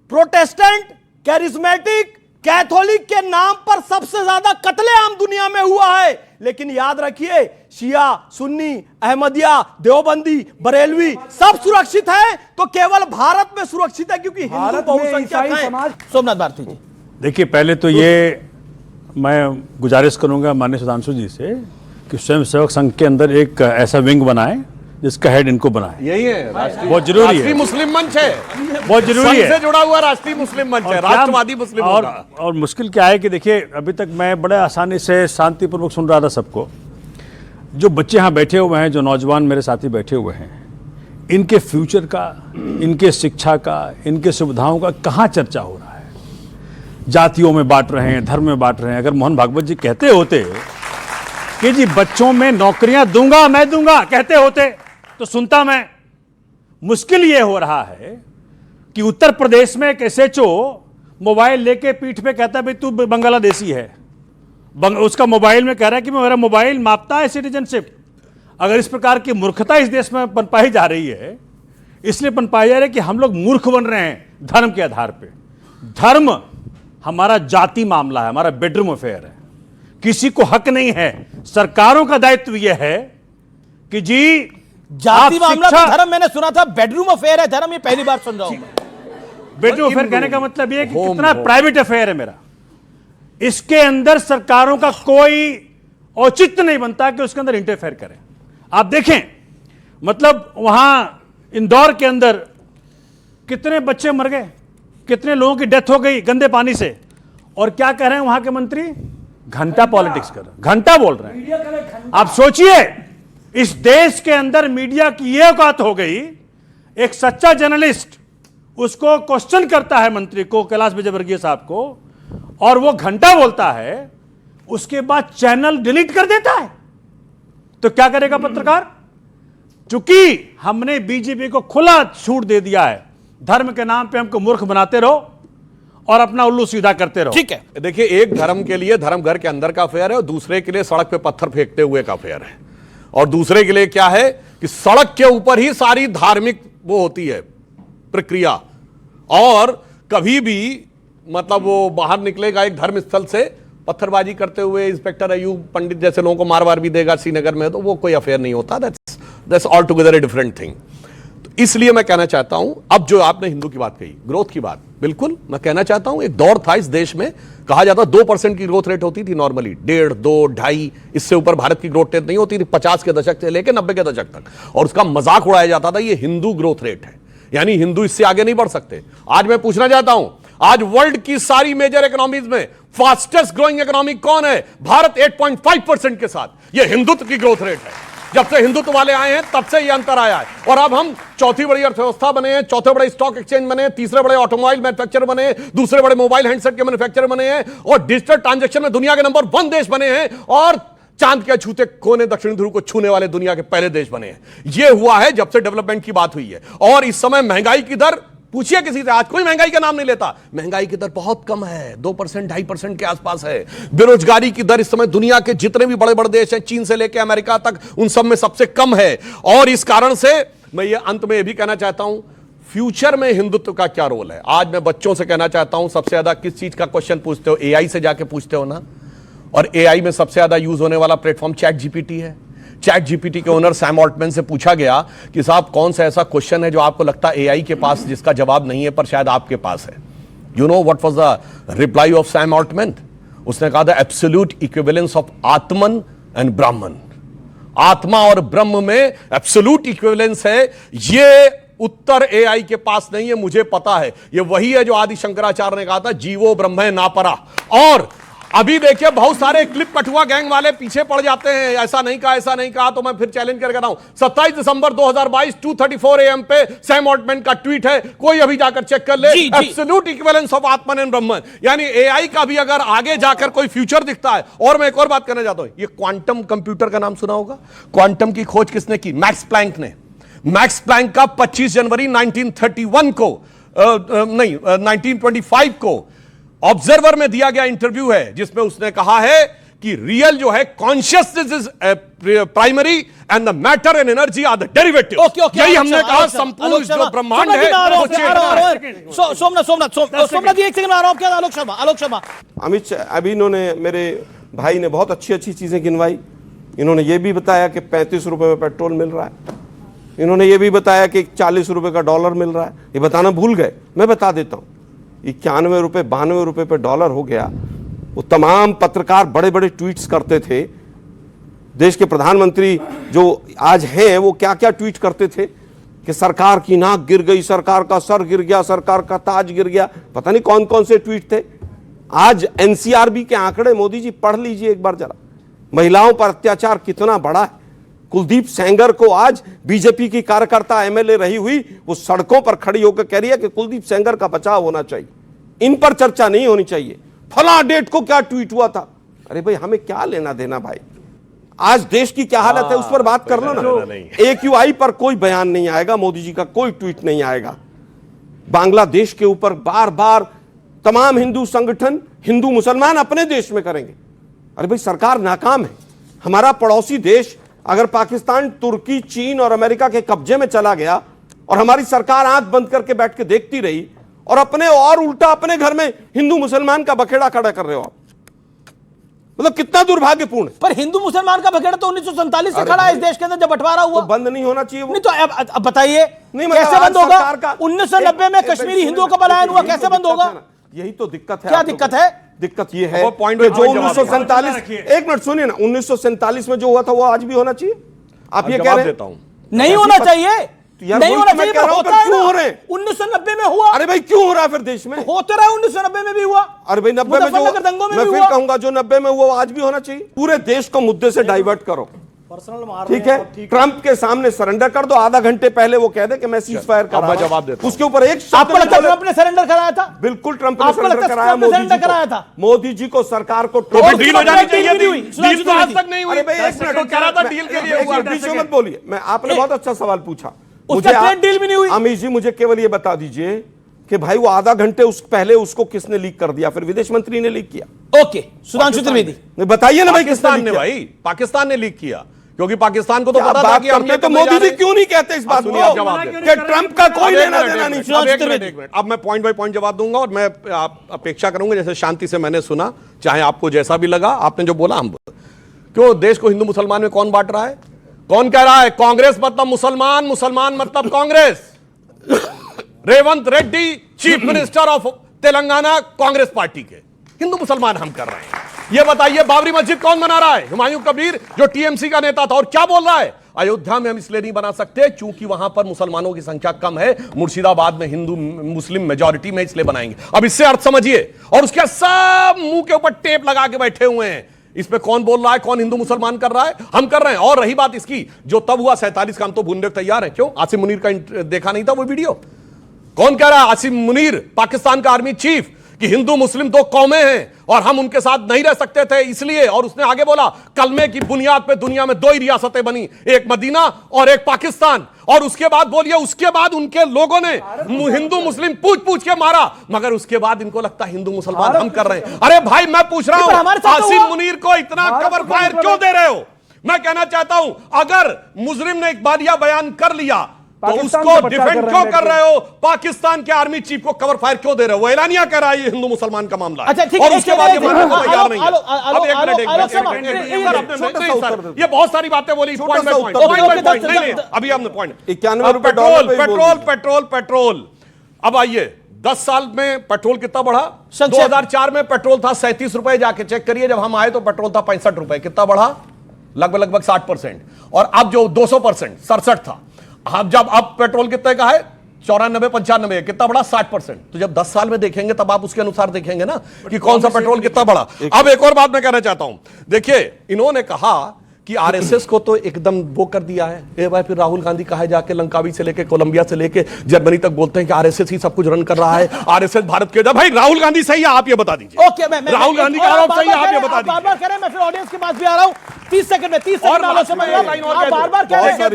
प्रोटेस्टेंट, कैरिज्मेटिक, कैथोलिक के नाम पर सबसे ज्यादा कत्लेआम दुनिया में हुआ है। लेकिन याद रखिए, शिया, सुन्नी, अहमदिया, देवबंदी, बरेलवी सब सुरक्षित है तो केवल भारत में सुरक्षित है, क्योंकि हिंदू बहुसंख्यक हैं। सोमनाथ भारती जी, देखिए, पहले तो ये मैं गुजारिश करूंगा माननीय सुधांशु जी से कि स्वयंसेवक संघ के अंदर एक ऐसा विंग बनाए जिसका हेड इनको बनाए। यही है बहुत जरूरी है। राष्ट्रीय मुस्लिम मंच है, बहुत जरूरी है, से जुड़ा हुआ राष्ट्रीय मुस्लिम मंच है, राष्ट्रवादी मुस्लिम। और मुश्किल क्या है कि देखिए, अभी तक मैं बड़े आसानी से शांतिपूर्वक सुन रहा था सबको। जो बच्चे यहाँ बैठे हुए हैं, जो नौजवान मेरे साथी बैठे हुए हैं, इनके फ्यूचर का, इनके शिक्षा का, इनके सुविधाओं का कहाँ चर्चा हो रहा है? जातियों में बांट रहे हैं, धर्म में बांट रहे हैं। अगर मोहन भागवत जी कहते होते कि जी बच्चों में नौकरियां दूंगा, मैं दूंगा, कहते होते तो सुनता मैं। मुश्किल यह हो रहा है कि उत्तर प्रदेश में एक एसएचओ मोबाइल लेके पीठ पे कहता है भाई तू बांग्लादेशी है। उसका मोबाइल में कह रहा है कि मेरा मोबाइल मापता है सिटीजनशिप। अगर इस प्रकार की मूर्खता इस देश में पनपाई जा रही है, इसलिए पनपाई जा रही है कि हम लोग मूर्ख बन रहे हैं धर्म के आधार पे। धर्म हमारा जाति मामला है, हमारा बेडरूम अफेयर है। किसी को हक नहीं है, सरकारों का दायित्व यह है कि जी जाति मामला तो धर्म, मैंने सुना था बेडरूम अफेयर है धर्म, ये पहली बार सुन रहा हूं। बेडरूम अफेयर कहने का मतलब यह है कि कितना प्राइवेट अफेयर है मेरा। इसके अंदर सरकारों का कोई औचित्य नहीं बनता कि उसके अंदर इंटरफेयर करें। आप देखें, मतलब वहां इंदौर के अंदर कितने बच्चे मर गए, कितने लोगों की डेथ हो गई गंदे पानी से, और क्या कह रहे हैं वहां के मंत्री? घंटा पॉलिटिक्स कर रहे हैं, घंटा बोल रहे हैं। आप सोचिए, इस देश के अंदर मीडिया की यह औकात हो गई, एक सच्चा जर्नलिस्ट उसको क्वेश्चन करता है मंत्री को, कैलाश विजयवर्गीय साहब को, और वो घंटा बोलता है, उसके बाद चैनल डिलीट कर देता है। तो क्या करेगा पत्रकार? चूंकि हमने बीजेपी को खुला छूट दे दिया है, धर्म के नाम पे हमको मूर्ख बनाते रहो और अपना उल्लू सीधा करते रहो। ठीक है, देखिए, एक धर्म के लिए धर्म घर के अंदर का अफेयर है, और दूसरे के लिए सड़क पे पत्थर फेंकते हुए का अफेयर है, और दूसरे के लिए क्या है कि सड़क के ऊपर ही सारी धार्मिक वो होती है प्रक्रिया, और कभी भी मतलब वो बाहर निकलेगा एक धर्म स्थल से पत्थरबाजी करते हुए, इंस्पेक्टर अयूब पंडित जैसे लोगों को मार वार भी देगा श्रीनगर में, तो वो कोई अफेयर नहीं होता। That's all together a different thing. इसलिए मैं कहना चाहता हूं, अब जो आपने हिंदू की बात कही, ग्रोथ की बात, बिल्कुल मैं कहना चाहता हूं, एक दौर था इस देश में, कहा जाता 2% की ग्रोथ रेट होती थी नॉर्मली, 1.5, 2, 2.5, इससे ऊपर भारत की ग्रोथ रेट नहीं होती थी 50 के दशक से लेकर 90 के दशक तक, और उसका मजाक उड़ाया जाता था ये हिंदू ग्रोथ रेट है, यानी हिंदू इससे आगे नहीं बढ़ सकते। आज मैं पूछना चाहता हूं, आज वर्ल्ड की सारी मेजर इकोनॉमीज में फास्टेस्ट ग्रोइंग इकोनॉमी कौन है? भारत 8.5% के साथ। यह हिंदुत्व की ग्रोथ रेट है। जब से हिंदुत्व वाले आए हैं तब से यह अंतर आया है, और अब हम चौथी बड़ी अर्थव्यवस्था बने हैं, चौथे बड़े स्टॉक एक्सचेंज बने हैं, तीसरे बड़े ऑटोमोबाइल मैन्युफैक्चरर बने हैं, दूसरे बड़े मोबाइल हैंडसेट के मैन्युफैक्चरर बने हैं, और डिजिटल ट्रांजैक्शन में दुनिया के नंबर 1 देश बने हैं, और चांद के छूते कोने दक्षिण ध्रुव को छूने वाले दुनिया के पहले देश बने हैं। यह हुआ है जब से डेवलपमेंट की बात हुई है। और इस समय महंगाई की दर, पूछिए किसी से, आज कोई महंगाई का नाम नहीं लेता। महंगाई की दर बहुत कम है, 2%, 2.5% के आसपास है। बेरोजगारी की दर इस समय दुनिया के जितने भी बड़े बड़े देश हैं, चीन से लेकर अमेरिका तक, उन सब में सबसे कम है। और इस कारण से मैं ये अंत में यह भी कहना चाहता हूं, फ्यूचर में हिंदुत्व का क्या रोल है। आज मैं बच्चों से कहना चाहता हूं, सबसे ज्यादा किस चीज का क्वेश्चन पूछते हो? एआई से जाके पूछते हो ना, और एआई में सबसे ज्यादा यूज होने वाला प्लेटफॉर्म चैट जीपीटी है। चैट जीपीटी के ओनर सैम ऑल्टमैन से पूछा गया कि साहब कौन सा ऐसा क्वेश्चन है जो आपको लगता है एआई के पास जिसका जवाब नहीं है पर शायद आपके पास है। You know what was the reply off Sam Altman? उसने कहा the absolute equivalence of Atman and ब्राह्मण। आत्मा और ब्रह्म में एब्सोल्यूट इक्विवेलेंस है, ये उत्तर एआई के पास नहीं है, मुझे पता है। ये वही है जो आदि शंकराचार्य ने कहा था, जीवो ब्रह्म नापरा। और अभी देखिए बहुत सारे क्लिप कठुआ गैंग वाले पीछे पड़ जाते हैं, ऐसा नहीं कहा, ऐसा नहीं कहा। तो मैं फिर चैलेंज करके रहा हूं, 27 दिसंबर 2022 2:34 AM पे सैम ऑल्टमैन का ट्वीट है, कोई अभी जाकर चेक कर ले। Absolute equivalence of Atman and ब्रह्मन, यानी एआई का भी अगर आगे जाकर कोई फ्यूचर दिखता है। और मैं एक और बात करना चाहता हूं, ये क्वांटम कंप्यूटर का नाम सुना होगा। क्वांटम की खोज किसने की? मैक्स प्लैंक ने। मैक्स प्लैंक का 25 जनवरी 1931 को 1925 को ऑब्जर्वर में दिया गया इंटरव्यू है, जिसमें उसने कहा है कि रियल जो है consciousness is primary and the matter and energy are the derivative. यही हमने कहा संपूर्ण जो ब्रह्मांड है। सोमनाथ जी एक सेकंड आ रहा हूं। क्या आलोक शर्मा अमित शाह अभी इन्होंने, मेरे भाई ने बहुत अच्छी अच्छी चीजें गिनवाई। इन्होंने ये भी बताया कि 35 रुपए में पेट्रोल मिल रहा है, इन्होंने ये भी बताया कि 40 रुपए का डॉलर मिल रहा है। ये बताना भूल गए, मैं बता देता हूं। 91 रुपए 92 रुपए पे डॉलर हो गया। वो तमाम पत्रकार बड़े बड़े ट्वीट्स करते थे। देश के प्रधानमंत्री जो आज हैं वो क्या क्या ट्वीट करते थे कि सरकार की नाक गिर गई, सरकार का सर गिर गया, सरकार का ताज गिर गया, पता नहीं कौन कौन से ट्वीट थे। आज एनसीआरबी के आंकड़े मोदी जी पढ़ लीजिए एक बार जरा, महिलाओं पर अत्याचार कितना बड़ा है। कुलदीप सेंगर को आज बीजेपी की कार्यकर्ता एमएलए रही हुई वो सड़कों पर खड़ी होकर कह रही है कि कुलदीप सेंगर का बचाव होना चाहिए, इन पर चर्चा नहीं होनी चाहिए। फला डेट को क्या ट्वीट हुआ था। अरे भाई हमें क्या लेना देना भाई, आज देश की क्या हालत है उस पर बात कर लो ना। AQI पर कोई बयान नहीं आएगा, मोदी जी का कोई ट्वीट नहीं आएगा। बांग्लादेश के ऊपर बार बार तमाम हिंदू संगठन, हिंदू मुसलमान अपने देश में करेंगे। अरे भाई सरकार नाकाम है। हमारा पड़ोसी देश अगर पाकिस्तान, तुर्की, चीन और अमेरिका के कब्जे में चला गया और हमारी सरकार आंख बंद करके बैठ के देखती रही और अपने और उल्टा अपने घर में हिंदू मुसलमान का बखेड़ा खड़ा कर रहे हो आप, मतलब कितना दुर्भाग्यपूर्ण है। पर हिंदू मुसलमान का बखेड़ा तो 1947 से खड़ा है इस देश के अंदर, जब बंटवारा हुआ। तो बंद नहीं होना चाहिए वो। नहीं तो अब बताइए कैसे बंद होगा? 1990 में कश्मीरी हिंदुओं का पलायन हुआ, कैसे बंद होगा? यही तो दिक्कत है। क्या दिक्कत है? दिक्कत ये है कि जो 1947, एक मिनट सुनिए ना, 1947 में जो हुआ था वो आज भी होना चाहिए। आप ये कह रहे हैं नहीं होना चाहिए, नहीं होना चाहिए, क्यों हो रहे हैं? 1990 में हुआ। अरे भाई क्यों हो रहा है फिर देश में? होते रहा, 1990 में भी हुआ। अरे भाई 90 में जो, मैं फिर कहूंगा जो 90 में हुआ आज भी होना चाहिए। पूरे देश को मुद्दे से डाइवर्ट करो, ठीक है। ट्रंप के सामने सरेंडर कर दो। आधा घंटे पहले वो कह दे कि मैं सीज फायर कर रहा हूं, जवाब देता हूं। उसके ऊपर एक आपको लगता है ट्रंप ने सरेंडर कराया था? बिल्कुल ट्रंप ने सरेंडर कराया मोदी जी को, सरकार को। डील हो जानी चाहिए थी, डील तो आज तक नहीं हुई। अरे भाई एक मिनट कह रहा था डील के लिए, बीच में मत बोलिए। मैं, आपने बहुत अच्छा सवाल पूछा, मुझे डील भी नहीं हुई। अमित जी मुझे केवल ये बता दीजिए कि भाई वो आधा घंटे पहले उसको किसने लीक कर दिया? फिर विदेश मंत्री ने लीक किया। ओके, सुधांशु त्रिवेदी बताइए ना भाई, पाकिस्तान ने, भाई पाकिस्तान ने लीक किया, क्योंकि पाकिस्तान को तो पता था कि हमने। तो मोदी जी क्यों नहीं कहते इस बात को कि ट्रंप का कोई लेना देना नहीं? एक मिनट, अब मैं पॉइंट बाय पॉइंट जवाब दूंगा और मैं अपेक्षा करूंगा जैसे शांति से मैंने सुना, चाहे आपको जैसा भी लगा, आपने जो बोला हम क्यों देश को हिंदू मुसलमान में कौन बांट रहा है? कौन कह रहा है कांग्रेस मतलब मुसलमान, मुसलमान मतलब Congress? Revanth Reddy chief minister of Telangana Congress party के, हिंदू मुसलमान हम कर रहे हैं। ये बताइए बाबरी मस्जिद कौन बना रहा है? हुमायूं कबीर जो टीएमसी का नेता था। और क्या बोल रहा है? अयोध्या में हम इसलिए नहीं बना सकते क्योंकि वहां पर मुसलमानों की संख्या कम है, मुर्शिदाबाद में हिंदू मुस्लिम मेजॉरिटी में, इसलिए बनाएंगे। अब इससे अर्थ समझिए। और उसके सब मुंह के ऊपर टेप लगा के बैठे हुए हैं। इस पे कौन बोल रहा है, कौन हिंदू मुसलमान कर रहा है? हम कर रहे हैं। और रही बात इसकी, जो तब हुआ 47 का, हम तो भूलने को तैयार है। क्यों? आसिम मुनीर का देखा नहीं था वो वीडियो? कौन कह रहा है? आसिम मुनीर, पाकिस्तान का आर्मी चीफ, कि हिंदू मुस्लिम दो कौमें हैं और हम उनके साथ नहीं रह सकते थे इसलिए। और उसने आगे बोला कलमे की बुनियाद पे दुनिया में 2 ही रियासतें बनी, एक मदीना और एक पाकिस्तान। और उसके बाद बोलिए, उसके बाद उनके लोगों ने हिंदू मुस्लिम पूछ पूछ के मारा, मगर उसके बाद इनको लगता है हिंदू मुसलमान हम कर रहे हैं। अरे भाई मैं पूछ रहा हूं, आसिम मुनीर को इतना कवर फायर क्यों दे रहे हो? मैं कहना चाहता हूं, अगर मुजरिम ने एक बारिया बयान कर लिया तो उसको डिफेंड क्यों कर रहे हो? पाकिस्तान के आर्मी चीफ को कवर फायर क्यों दे रहे हो? वो एलानिया कह रहा है ये हिंदू मुसलमान का मामला है। अच्छा ठीक है, और उसके बाद ये मानने को तैयार नहीं है। अब ये बहुत सारी बातें बोली, पॉइंट बाय पॉइंट, नहीं अभी हमने पॉइंट 91 रुपए पेट्रोल। अब आइए 10 साल में पेट्रोल कितना बढ़ा? 2004 में पेट्रोल था 37 रुपए, जाके चेक करिए। जब हम आए तो पेट्रोल था 65 रुपए। कितना बढ़ा? लगभग 60%। और अब जो 200%, 67 था। अब पेट्रोल कितने का है? 94-95। कितना बढ़ा? 60%। तो जब 10 साल में देखेंगे तब आप उसके अनुसार देखेंगे ना कि कौन सा पेट्रोल कितना बढ़ा। अब एक और बात मैं कहना चाहता हूं, देखिए इन्होंने कहा कि आरएसएस को तो एकदम वो कर दिया है। एक बार फिर राहुल गांधी कहा जाके लंकावी से लेके कोलंबिया से लेके जर्मनी तक बोलते हैं कि आरएसएस ही सब कुछ रन कर रहा है, आरएसएस भारत के। भाई राहुल गांधी सही है, आप ये बता दीजिए। ओके, मैं राहुल गांधी का आरोप सही है, आप ये बता दीजिए। बार-बार कह रहे हैं, मैं फिर ऑडियंस के पास भी आ रहा हूं। 30 सेकंड में 30 सेकंड बार-बार कह रहे हैं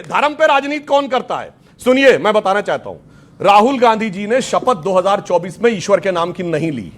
धर्म पे राजनीति कौन करता है? सुनिए, मैं बताना चाहता हूं, राहुल गांधी जी ने शपथ 2024 में ईश्वर के नाम की नहीं ली,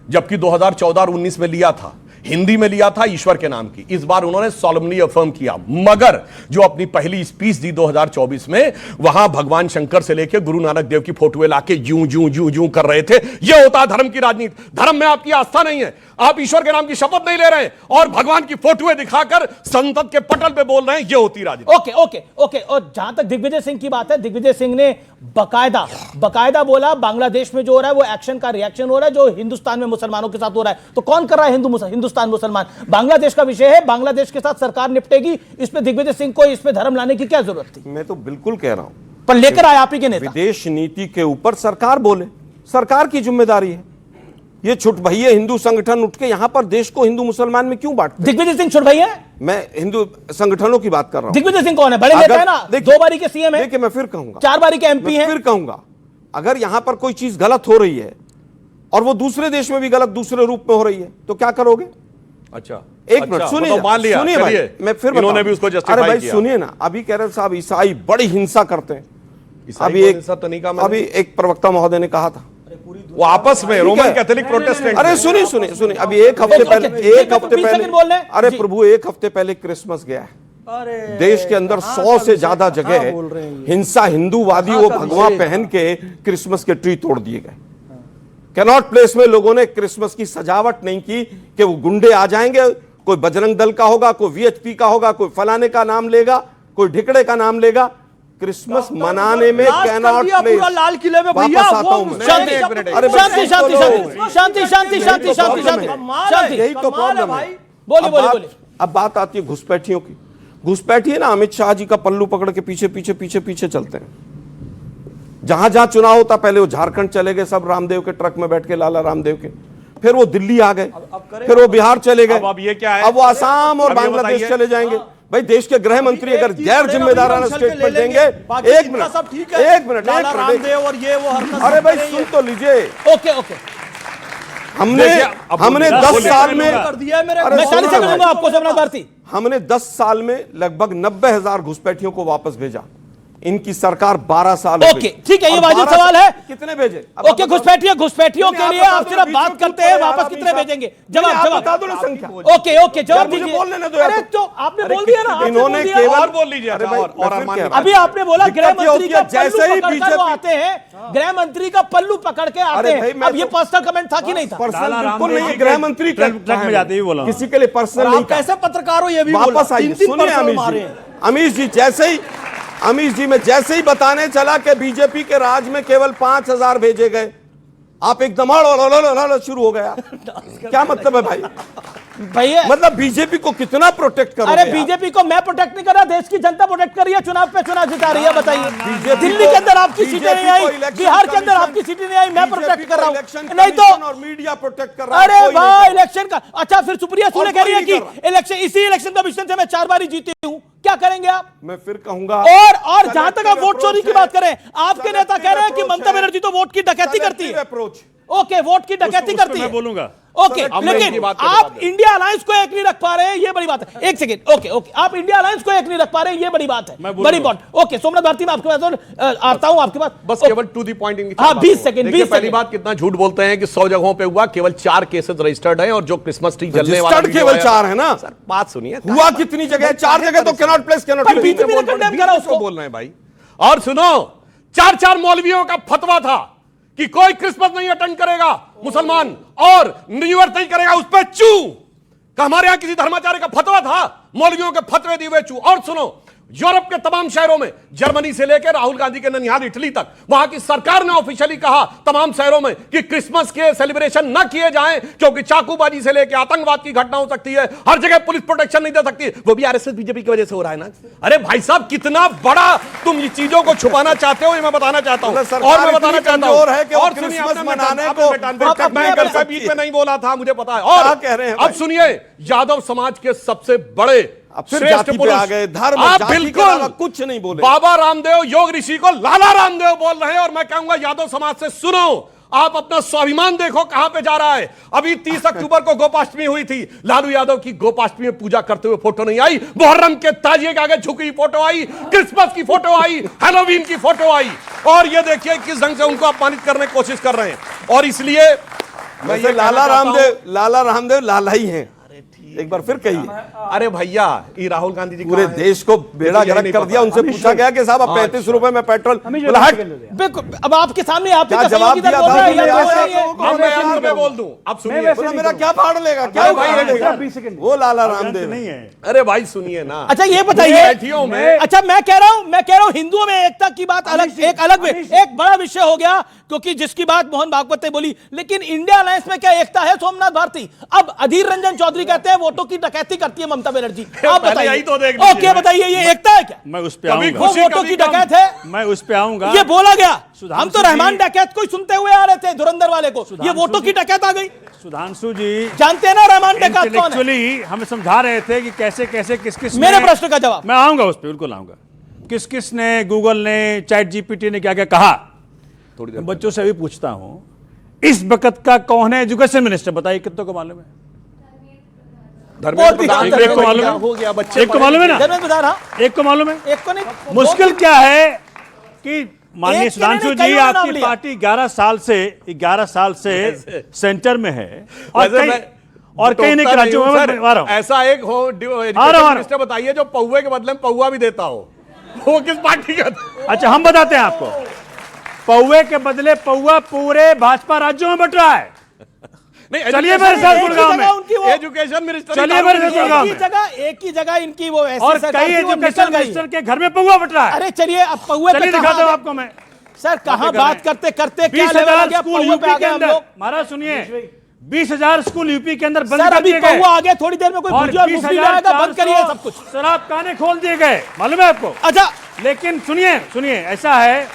जबकि 2014 और 19 में लिया था। हिंदी में लिया था ईश्वर के नाम की, इस बार उन्होंने सॉलमली अफर्म किया। मगर जो अपनी पहली स्पीच दी 2024 में, वहां भगवान शंकर से लेकर गुरु नानक देव की फोटोएं लाके यूं यूं यूं यूं कर रहे थे। यह होता है धर्म की राजनीति। धर्म में आपकी आस्था नहीं है, आप ईश्वर के नाम की शपथ नहीं ले रहे हैं और भगवान की फोटोएं दिखाकर संसद के पटल पे बोल रहे हैं, यह होती राजनीति। Okay okay okay. और जहां तक दिग्विजय सिंह की बात है, दिग्विजय सिंह ने बकायदा बोला बांग्लादेश में जो हो रहा है वो एक्शन का रिएक्शन हो रहा है जो हिंदुस्तान में मुसलमानों के साथ हो रहा है। तो कौन कर रहा है हिंदुस्तान मुसलमान? बांग्लादेश का विषय है, बांग्लादेश के साथ सरकार निपटेगी। इस पे दिग्विजय सिंह को इस पे धर्म लाने की क्या जरूरत थी? मैं तो बिल्कुल कह रहा हूं, पर लेकर आए आप ही के नेता। विदेश नीति के ऊपर सरकार बोले, सरकार की जिम्मेदारी है। ये छुट भैया हिंदू संगठन उठ के यहां पर देश को हिंदू मुसलमान में क्यों बांटते? दिग्विजय सिंह छुट भैया? मैं हिंदू संगठनों की बात कर रहा हूं। दिग्विजय सिंह कौन है? बड़े नेता है ना, 2 बारी के सीएम है। देखिए मैं फिर कहूंगा, 4 बारी के एमपी हैं। फिर कहूंगा, अगर यहां पर कोई चीज गलत हो रही है और वो दूसरे देश में भी गलत दूसरे रूप में हो रही है तो क्या करोगे? अच्छा एक मिनट सुनिए, सुनिए भाई, मैं फिर इन्होंने भी उसको जस्टिफाई किया। अरे भाई किया। सुनिए ना, अभी कह रहे साहब ईसाई बड़ी हिंसा करते हैं। अभी एक प्रवक्ता महोदय ने कहा था वो आपस में रोमन कैथोलिक प्रोटेस्टेंट। अरे सुनिए अभी एक हफ्ते पहले अरे प्रभु एक हफ्ते पहले क्रिसमस गया है। देश के अंदर 100 से ज्यादा जगह हिंसा, हिंदूवादी वो भगवा पहन के क्रिसमस के ट्री तोड़ दिए गए। कैनॉट प्लेस में लोगों ने क्रिसमस की सजावट नहीं की कि वो गुंडे आ जाएंगे, कोई बजरंग दल का होगा, कोई वीएचपी का होगा, कोई फलाने का नाम लेगा, कोई ढिकड़े का नाम लेगा। क्रिसमस मनाने में कैनॉट प्लेस, लाल किले में भैया यही तो प्रॉब्लम है। बोलिए। अब बात आती है घुसपैठियों की। घुसपैठी है ना, अमित शाह जी का पल्लू पकड़ के पीछे चलते हैं। जहां जहां चुनाव होता पहले वो झारखंड चले गए, सब रामदेव के ट्रक में बैठ के, लाला रामदेव के, फिर वो दिल्ली आ गए, फिर वो बिहार चले गए, अब ये क्या है? अब वो आसाम और बांग्लादेश चले जाएंगे। भाई देश के गृह मंत्री अगर गैर जिम्मेदाराना स्टेटमेंट देंगे, एक मिनट अरे भाई सुन तो लीजिए। ओके हमने 10 साल में, हमने 10 साल में लगभग 90,000 घुसपैठियों को वापस भेजा। इनकी सरकार 12 साल। ओके ठीक है, ये वाजिब सवाल है। कितने भेजे? ओके घुसपैठियों के लिए आप सिर्फ बात करते हैं, वापस कितने भेजेंगे? जवाब बता दो ना संख्या। ओके जवाब दीजिए। बोलने ना दो। अरे तो आपने बोल दिया ना, इन्होंने केवल बोल लीजिए। अभी आपने बोला गृह मंत्री का जैसे ही बीजेपी आते हैं, गृह मंत्री का पल्लू पकड़ के आते हैं। अब ये पर्सनल कमेंट था कि नहीं था? पर्सनल बिल्कुल नहीं, गृह मंत्री ट्रक में जाते ही बोला, किसी के लिए पर्सनल नहीं। कैसे पत्रकार हो? ये भी वापस आइए, सुनिए अमीश जी, जैसे ही बताने चला कि बीजेपी के राज में केवल 5,000 भेजे गए, आप एकदम शुरू हो गया। क्या मतलब है भाई? भैया मतलब बीजेपी को कितना प्रोटेक्ट करोगे? अरे बीजेपी को मैं प्रोटेक्ट नहीं कर रहा, देश की जनता प्रोटेक्ट कर रही है। चुनाव पे चुनाव जिता रही है। बताइए, दिल्ली के अंदर आपकी सीटें नहीं आई, बिहार के अंदर आपकी सीटें नहीं आई, मैं प्रोटेक्ट कर रहा हूं। नहीं तो और मीडिया प्रोटेक्ट कर रहा है। अरे भाई इलेक्शन का अच्छा, फिर सुप्रिया सुले कह रही है कि इलेक्शन, इसी इलेक्शन कमीशन से मैं 4 बारी जीती हूं। क्या करेंगे आप? मैं फिर कहूंगा। और जहां तक आप वोट चोरी की बात करें, आपके नेता कह रहे हैं कि ममता बनर्जी तो वोट की डकैती करती है। ओके, वोट की डकैती करती है। मैं बोलूंगा ओके, लेकिन आप इंडिया अलायंस को एक नहीं रख पा रहे हैं, ये बड़ी बात है। एक सेकंड, ओके आप इंडिया अलायंस को एक नहीं रख पा रहे हैं, ये बड़ी बात है, बड़ी बात। ओके सोमनाथ भारती, मैं आपके पास आता हूं, आपके पास बस केवल टू द पॉइंट। हाँ 20 सेकंड। पहली बात, कितना झूठ बोलते हैं कि 100 जगहों पे हुआ, केवल 4 केसेस रजिस्टर्ड हैं और जो क्रिसमस ट्री जलने वाला केवल 4 है ना सर। बात सुनिए, हुआ कितनी जगह? 4 जगह तो कैनॉट प्लेस, कैनॉट बोल रहे हैं भाई। और सुनो, 4 मौलवियों का फतवा था कि कोई क्रिसमस नहीं अटेंड करेगा मुसलमान और न्यू ईयर नहीं करेगा, उस पर चू का हमारे यहां किसी धर्माचार्य का फतवा था, मौलवियों के फतवे दिए हुए चू। और सुनो, यूरोप के तमाम शहरों में, जर्मनी से लेकर राहुल गांधी के ननिहाल इटली तक, वहां की सरकार ने ऑफिशियली कहा तमाम शहरों में कि क्रिसमस के सेलिब्रेशन न किए जाएं, क्योंकि चाकूबाजी से लेकर आतंकवाद की घटना हो सकती है, हर जगह पुलिस प्रोटेक्शन नहीं दे सकती। वो भी आरएसएस बीजेपी की वजह से हो रहा है ना। अरे भाई साहब, कितना बड़ा तुम ये चीजों को छुपाना चाहते हो, ये मैं बताना चाहता हूं। और मैं बताना चाहता हूं, और क्रिसमस मनाने को मैं बीच में नहीं बोला था, मुझे पता है। और कह रहे हैं, अब सुनिए, यादव समाज के सबसे बड़े श्रेष्ठ पुरुष आ गए, धर्म जाति के अलावा कुछ नहीं बोले। बाबा रामदेव योग ऋषि को लाला रामदेव बोल रहे हैं। और मैं कहूंगा यादव समाज से, सुनो, आप अपना स्वाभिमान देखो कहां पे जा रहा है। अभी 30 अक्टूबर को गोपाष्टमी हुई थी, लालू यादव की गोपाष्टमी में पूजा करते हुए फोटो नहीं आई, मुहर्रम के ताजिए के आगे झुकी फोटो आई, क्रिसमस की फोटो आई, हैलोवीन की फोटो आई। और ये देखिए किस ढंग से उनको अपमानित करने की कोशिश कर रहे हैं। और इसलिए लाला रामदेव लाला ही हैं। एक बार फिर कहिए। अरे भैया, ये राहुल गांधी जी पूरे देश को बेड़ा गर्क कर दिया। उनसे पूछा गया कि साहब अब 35 रुपए में पेट्रोल, बोला हट। बिल्कुल, अब आपके सामने आप क्या जवाब दिया था? मैं बोल दूं, अब सुनिए, मेरा क्या फाड़ लेगा, क्या फाड़ वो लाला रामदेव नहीं है। अरे भाई सुनिए ना। अच्छा ये बताइए, अच्छा मैं कह रहा हूं हिंदुओं में एकता की बात अलग, एक बड़ा विषय हो गया, क्योंकि जिसकी बात मोहन भागवत ने बोली, लेकिन इंडिया अलायंस में क्या एकता है? सोमनाथ भारती, अब अधीर रंजन चौधरी कहते हैं वोटों की डकैती करती है ममता बनर्जी, आप बताइए। ओके बताइए, ये एकता है क्या? मैं उस पे आऊंगा। वो वोटों की डकैत है, मैं उस पे आऊंगा। ये बोला गया, हम तो रहमान डकैत को ही सुनते हुए आ रहे थे, धुरंधर वाले को, ये वोटों की डकैत आ गई। सुधांशु जी जानते हैं ना रहमान डकैत कौन है? एक्चुअली हमें समझा रहे थे कि कैसे कैसे किस किस, मेरे प्रश्न का जवाब मैं आऊंगा उस पे, बिल्कुल आऊंगा। किस किस ने, गूगल ने, चैट जीपीटी ने क्या क्या कहा, थोड़ी देर बच्चों से भी पूछता हूं, इस वक्त का कौन है एजुकेशन मिनिस्टर? बताइए कितनों को मालूम है? धर्मेंद्र प्रधान एक को मालूम है, हो गया, बच्चे एक को मालूम है ना, धर्मेंद्र प्रधान, एक को मालूम है, एक को नहीं। मुश्किल क्या है कि माननीय सुधांशु जी, आपकी पार्टी 11 साल से सेंटर में है और कई नहीं राज्यों में। ऐसा एक हो एजुकेशन मिनिस्टर बताइए जो पौवे के बदले में पौवा भी देता हो, वो किस पार्टी का? अच्छा हम बताते हैं आपको, पौवे के बदले पौवा पूरे भाजपा राज्यों में बट रहा है। नहीं, चलिए मेरे साथ गुड़गांव में, एजुकेशन मिनिस्टर, चलिए मेरे साथ गुड़गांव में, एक ही जगह इनकी वो ऐसी और कई एजुकेशन मिनिस्टर के घर में पौवा बट रहा है। अरे चलिए, अब पौवे पे दिखाता हूं आपको मैं। सर कहां बात करते करते 20,000 स्कूल यूपी के अंदर, महाराज सुनिए, 20,000 स्कूल यूपी के अंदर बंद कर दिए गए। आ गया, थोड़ी देर में कोई भुजिया और मुफ्ती लाएगा, बंद करिए सब कुछ। शराब खाने खोल दिए गए, मालूम है आपको? अच्छा लेकिन सुनिए ऐसा है,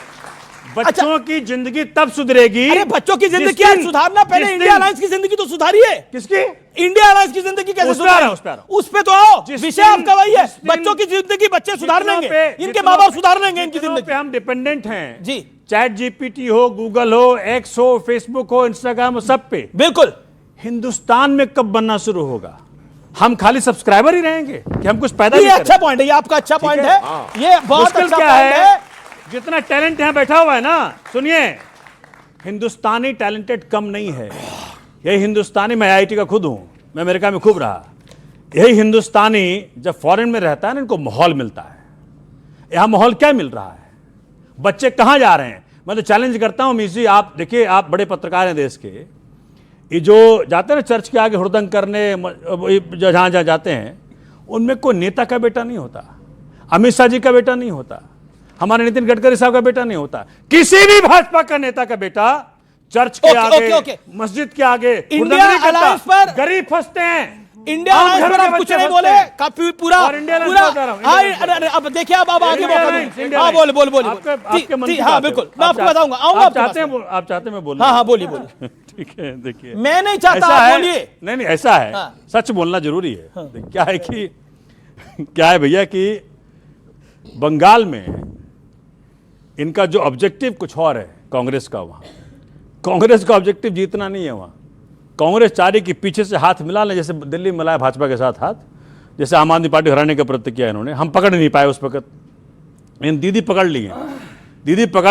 बच्चों की जिंदगी तब सुधरेगी। अरे बच्चों की जिंदगी क्या सुधारना, पहले इंडिया अलायंस की जिंदगी तो सुधारिए। किसकी? इंडिया अलायंस की जिंदगी कैसे सुधारें? उस पे तो आओ, विषय आपका वही है, बच्चों की जिंदगी बच्चे सुधार लेंगे, इनके माँ बाप सुधार लेंगे इनकी जिंदगी पे। हम डिपेंडेंट हैं जी, चैट जीपीटी हो, गूगल हो, एक्स हो, फेसबुक हो, इंस्टाग्राम हो, सब पे। बिल्कुल। हिंदुस्तान में कब बनना शुरू होगा? हम खाली सब्सक्राइबर ही रहेंगे कि हम कुछ पैदा? ये अच्छा पॉइंट है, ये आपका अच्छा पॉइंट है, ये बहुत अच्छा पॉइंट है। जितना टैलेंट यहां बैठा हुआ है ना, सुनिए, हिंदुस्तानी टैलेंटेड कम नहीं है। यही हिंदुस्तानी, मैं आईआईटी का खुद हूं, मैं अमेरिका में खूब रहा, यही हिंदुस्तानी जब फॉरेन में रहता है ना, इनको माहौल मिलता है। यहां माहौल क्या मिल रहा है? बच्चे कहां जा रहे हैं? मैं तो चैलेंज करता हूं मीस जी, आप देखिए, आप बड़े पत्रकार हैं देश के, ये जो जाते हैं ना चर्च के आगे हुड़दंग करने, जहां जहां जाते हैं, उनमें कोई नेता का बेटा नहीं होता, अमित शाह जी का बेटा नहीं होता, हमारे नितिन गडकरी साहब का बेटा नहीं होता, किसी भी भाजपा का नेता का बेटा चर्च के आगे, मस्जिद के आगे इंडिया अलायंस पर गरीब फंसते हैं। इंडिया अलायंस पर आप कुछ नहीं बोले, काफी पूरा अब देखिए, अब आगे बोल हाँ बिल्कुल, मैं आपको बताऊंगा, आऊंगा। आप चाहते हैं मैं बोलूं? हाँ बोलिए। ठीक है, देखिए, मैं नहीं चाहता, आप बोलिए। नहीं ऐसा है, सच बोलना जरूरी है। क्या है भैया कि बंगाल में इनका जो ऑब्जेक्टिव कुछ और है कांग्रेस का, वहां कांग्रेस का ऑब्जेक्टिव जीतना नहीं है। वहां कांग्रेस चाह रही कि पीछे से हाथ मिला लें, जैसे दिल्ली में मिलाया भाजपा के साथ हाथ, जैसे आम आदमी पार्टी हराने का प्रयत्न किया इन्होंने, हम पकड़ नहीं पाए उस वक्त। इन दीदी पकड़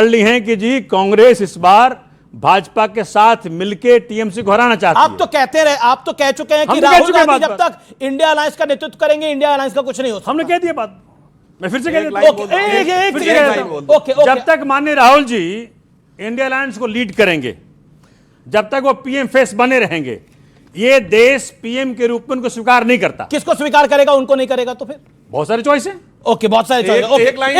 ली हैं कि जी कांग्रेस इस बार भाजपा के साथ मिलके टीएमसी को हराना चाहती है। आप तो कहते रहे, आप तो कह चुके हैं कि राहुल गांधी जब तक इंडिया अलायंस का नेतृत्व करेंगे, इंडिया अलायंस का कुछ नहीं होता। हमने कह दिया बात, मैं फिर से कह देता हूं, जब तक माननीय राहुल जी इंडिया अलायंस को लीड करेंगे, जब तक वो पीएम फेस बने रहेंगे, ये देश पीएम के रूप में उनको स्वीकार नहीं करता। किसको स्वीकार करेगा, उनको नहीं करेगा तो फिर? बहुत सारे चॉइस है। ओके, बहुत सारे चॉइस। एक लाइन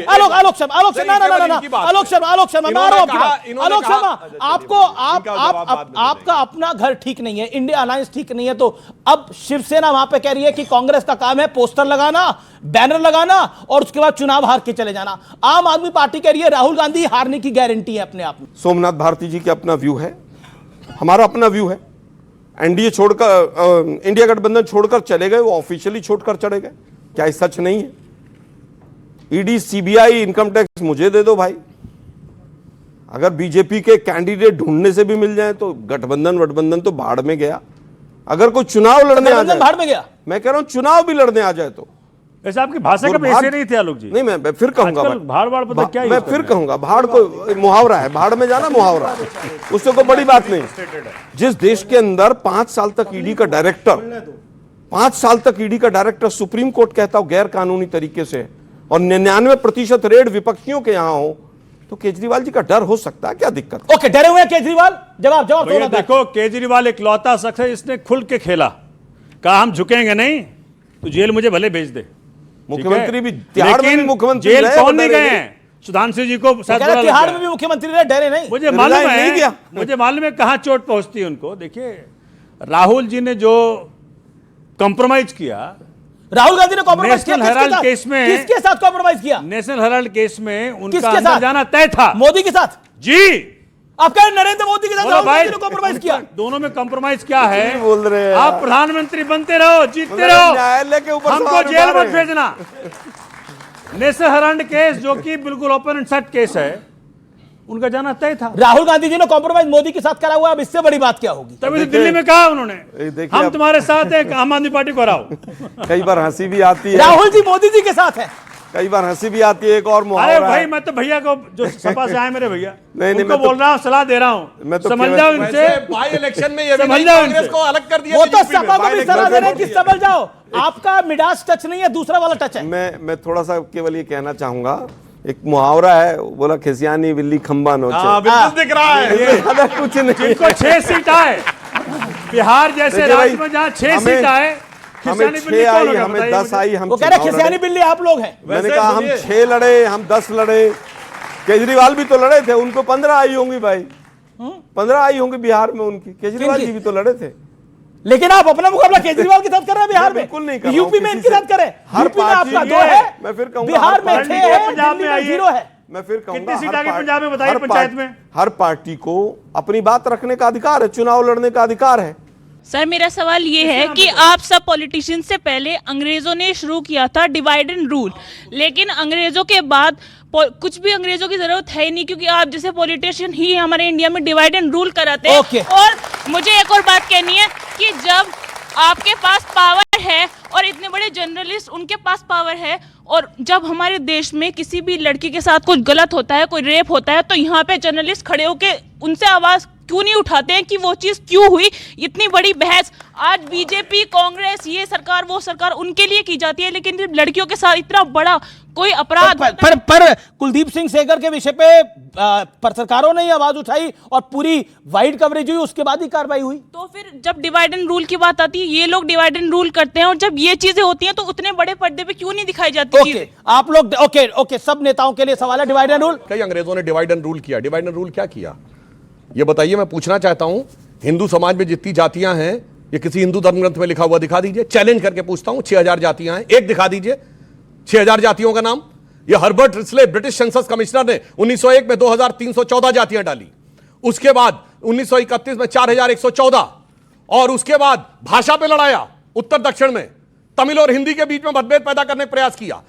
आलोक शर्मा, मैं आ रहा हूं आपकी बात। आलोक शर्मा, आपको आपका अपना घर ठीक नहीं है, इंडिया अलायंस ठीक नहीं है, तो अब शिवसेना वहां पे कह रही है कि कांग्रेस का काम है पोस्टर लगाना, बैनर लगाना और उसके बाद चुनाव हार के चले जाना। आम आदमी पार्टी कह रही है राहुल गांधी हारने की गारंटी है अपने आप में। सोमनाथ भारती जी का अपना व्यू है, हमारा अपना व्यू है। एनडीए छोड़कर, इंडिया गठबंधन छोड़कर चले गए, वो ऑफिशियली छोड़कर चले गए, क्या ये सच नहीं है? ईडी, सीबीआई, इनकम टैक्स मुझे दे दो भाई। अगर बीजेपी के कैंडिडेट ढूंढने से भी मिल जाए तो गठबंधन तो भाड़ में गया। अगर कोई चुनाव लड़ने आ जाए, भाड़ में गया, मैं कह रहा हूं चुनाव भी लड़ने आ जाए तो। वैसे आपकी भाषा का बेस नहीं थे आलोक जी। नहीं, मैं फिर कहूंगा, भाड़ क्या, मैं फिर कहूंगा, भाड़ को मुहावरा है, भाड़ में जाना मुहावरा है, उससे कोई बड़ी बात नहीं। जिस देश के अंदर 5 साल तक ईडी का डायरेक्टर 5 साल तक ईडी का डायरेक्टर सुप्रीम कोर्ट कहता हो गैर कानूनी तरीके से और 99% रेड विपक्षियों के यहां हो, तो केजरीवाल जी का डर हो सकता है, क्या दिक्कत? ओके, डरे हुए हैं केजरीवाल? जवाब भैया देखो, केजरीवाल इकलौता शख्स है, इसने खुल के खेला, कहा हम झुकेंगे नहीं तो जेल मुझे भले भेज दे। मुख्यमंत्री भी तिहाड़ में भी मुख्यमंत्री जेल कौन नहीं गए हैं? सुधांशु जी को तिहाड़ में भी मुख्यमंत्री रहे, डरे नहीं। मुझे मालूम है कहां चोट पहुंचती है उनको। देखिए राहुल जी ने जो कॉम्प्रोमाइज किया, राहुल गांधी ने कॉम्प्रोमाइज किया नेशनल हेराल्ड केस में, किसके साथ कॉम्प्रोमाइज किया? नेशनल हेराल्ड केस में उनका अंदर जाना तय था। मोदी के साथ जी। आप कह रहे नरेंद्र मोदी के साथ राहुल गांधी ने कॉम्प्रोमाइज किया? दोनों में कॉम्प्रोमाइज क्या है? बोल रहे हैं आप प्रधानमंत्री बनते रहो, जीतते रहो, न्यायालय के ऊपर हमको जेल मत भेजना। नेशनल हेराल्ड केस जो कि बिल्कुल ओपन एंड शट केस है, उनका जाना तय था। राहुल गांधी जी ने कॉम्प्रोमाइज मोदी के साथ करा हुआ, अब इससे बड़ी बात क्या होगी? तभी तो दिल्ली में कहा उन्होंने हम तुम्हारे साथ हैं, आम आदमी पार्टी को हराओ। कई बार हंसी भी आती है, राहुल जी मोदी जी के साथ है, कई बार हंसी भी आती है। एक और मुहावरा है। भाई मैं तो भैया को जो सपा से आए मेरे भैया, नहीं उनको बोल रहा हूँ, सलाह दे रहा हूँ, समझ जाओ इनसे। बाई इलेक्शन में ये समझ जाओ कांग्रेस को अलग कर दिया, वो तो सपा को भी सलाह दे रहे हैं कि समझ जाओ। आपका मिडास टच नहीं है, दूसरा वाला टच है। मैं थोड़ा सा केवल ये कहना चाहूंगा, एक मुहावरा है, बोला खिसियानी बिल्ली खंबा नोचे। बिल्कुल दिख रहा है, कुछ नहीं। जिनको 6 सीट आए, बिहार जैसे राज्य में जहाँ 6 सीट आए, हमें 6 आई, हमें 10 आई, हम वो कह रहे खिसियानी बिल्ली आप लोग हैं। मैंने कहा हम 6 लड़े, हम 10 लड़े, केजरीवाल भी तो लड़े थे, उनको 15 आई होंगी भाई, 15 आई होंगी बिहार में उनकी, केजरीवाल जी भी तो लड़े थे। लेकिन आप अपना मुकाबला केजरीवाल के साथ कर रहे हैं बिहार में? बिल्कुल नहीं कर रहा हूं, यूपी में इनके साथ करें। हर यूपी में पार्टी आपका 2 है, मैं फिर कहूंगा बिहार में 6 है, पंजाब में 0 है। मैं फिर कहूंगा कितनी सीट आगे पंजाब में बताइए, पंचायत में? हर पार्टी को अपनी बात रखने का अधिकार है, चुनाव लड़ने का अधिकार है। सर मेरा सवाल ये है कि आप सब पॉलिटिशियन से पहले अंग्रेजों ने शुरू किया था डिवाइड एंड रूल, लेकिन अंग्रेजों के बाद कुछ भी अंग्रेजों की जरूरत है ही नहीं, क्योंकि आप जैसे पॉलिटिशियन ही हमारे इंडिया में डिवाइड एंड रूल कराते हैं। और मुझे एक और बात कहनी है कि जब आपके पास पावर है और इतने बड़े जर्नलिस्ट उनके पास पावर है, और जब हमारे देश में किसी भी लड़की के साथ कुछ गलत होता है, कोई रेप होता है, तो यहाँ पे जर्नलिस्ट खड़े होके उनसे आवाज क्यों नहीं उठाते हैं कि वो चीज क्यों हुई? इतनी बड़ी बहस आज बीजेपी, कांग्रेस, ये सरकार, वो सरकार, उनके लिए की जाती है, लेकिन जब लड़कियों के साथ इतना बड़ा कोई अपराध पर कुलदीप सिंह सेंगर के विषय पे पत्रकारों ने आवाज उठाई और पूरी वाइड कवरेज हुई, उसके बाद ही कार्रवाई हुई। तो फिर जब डिवाइड एंड रूल की बात आती है, ये लोग डिवाइड एंड रूल करते हैं, और जब ये चीजें होती हैं तो उतने बड़े पर्दे पे क्यों नहीं दिखाई जाती? ओके, आप लोग ओके, सब नेताओं के लिए सवाल है डिवाइड एंड रूल। कई अंग्रेजों ने डिवाइड एंड रूल किया, डिवाइड एंड रूल क्या किया ये बताइए? मैं पूछना चाहता हूं, हिंदू समाज में जितनी जातियां हैं, ये किसी हिंदू धर्म ग्रंथ में लिखा हुआ दिखा दीजिए, चैलेंज करके पूछता हूं। 6000 जातियां हैं, एक दिखा दीजिए 6000 जातियों का नाम। ये Herbert Risley British census commissioner ने 1901 में 2314 जातियां डाली, उसके बाद 1931 में 4114, और उसके बाद भाषा पे लड़ाया, उत्तर दक्षिण में तमिल और हिंदी के बीच में मतभेद पैदा करने का प्रयास किया,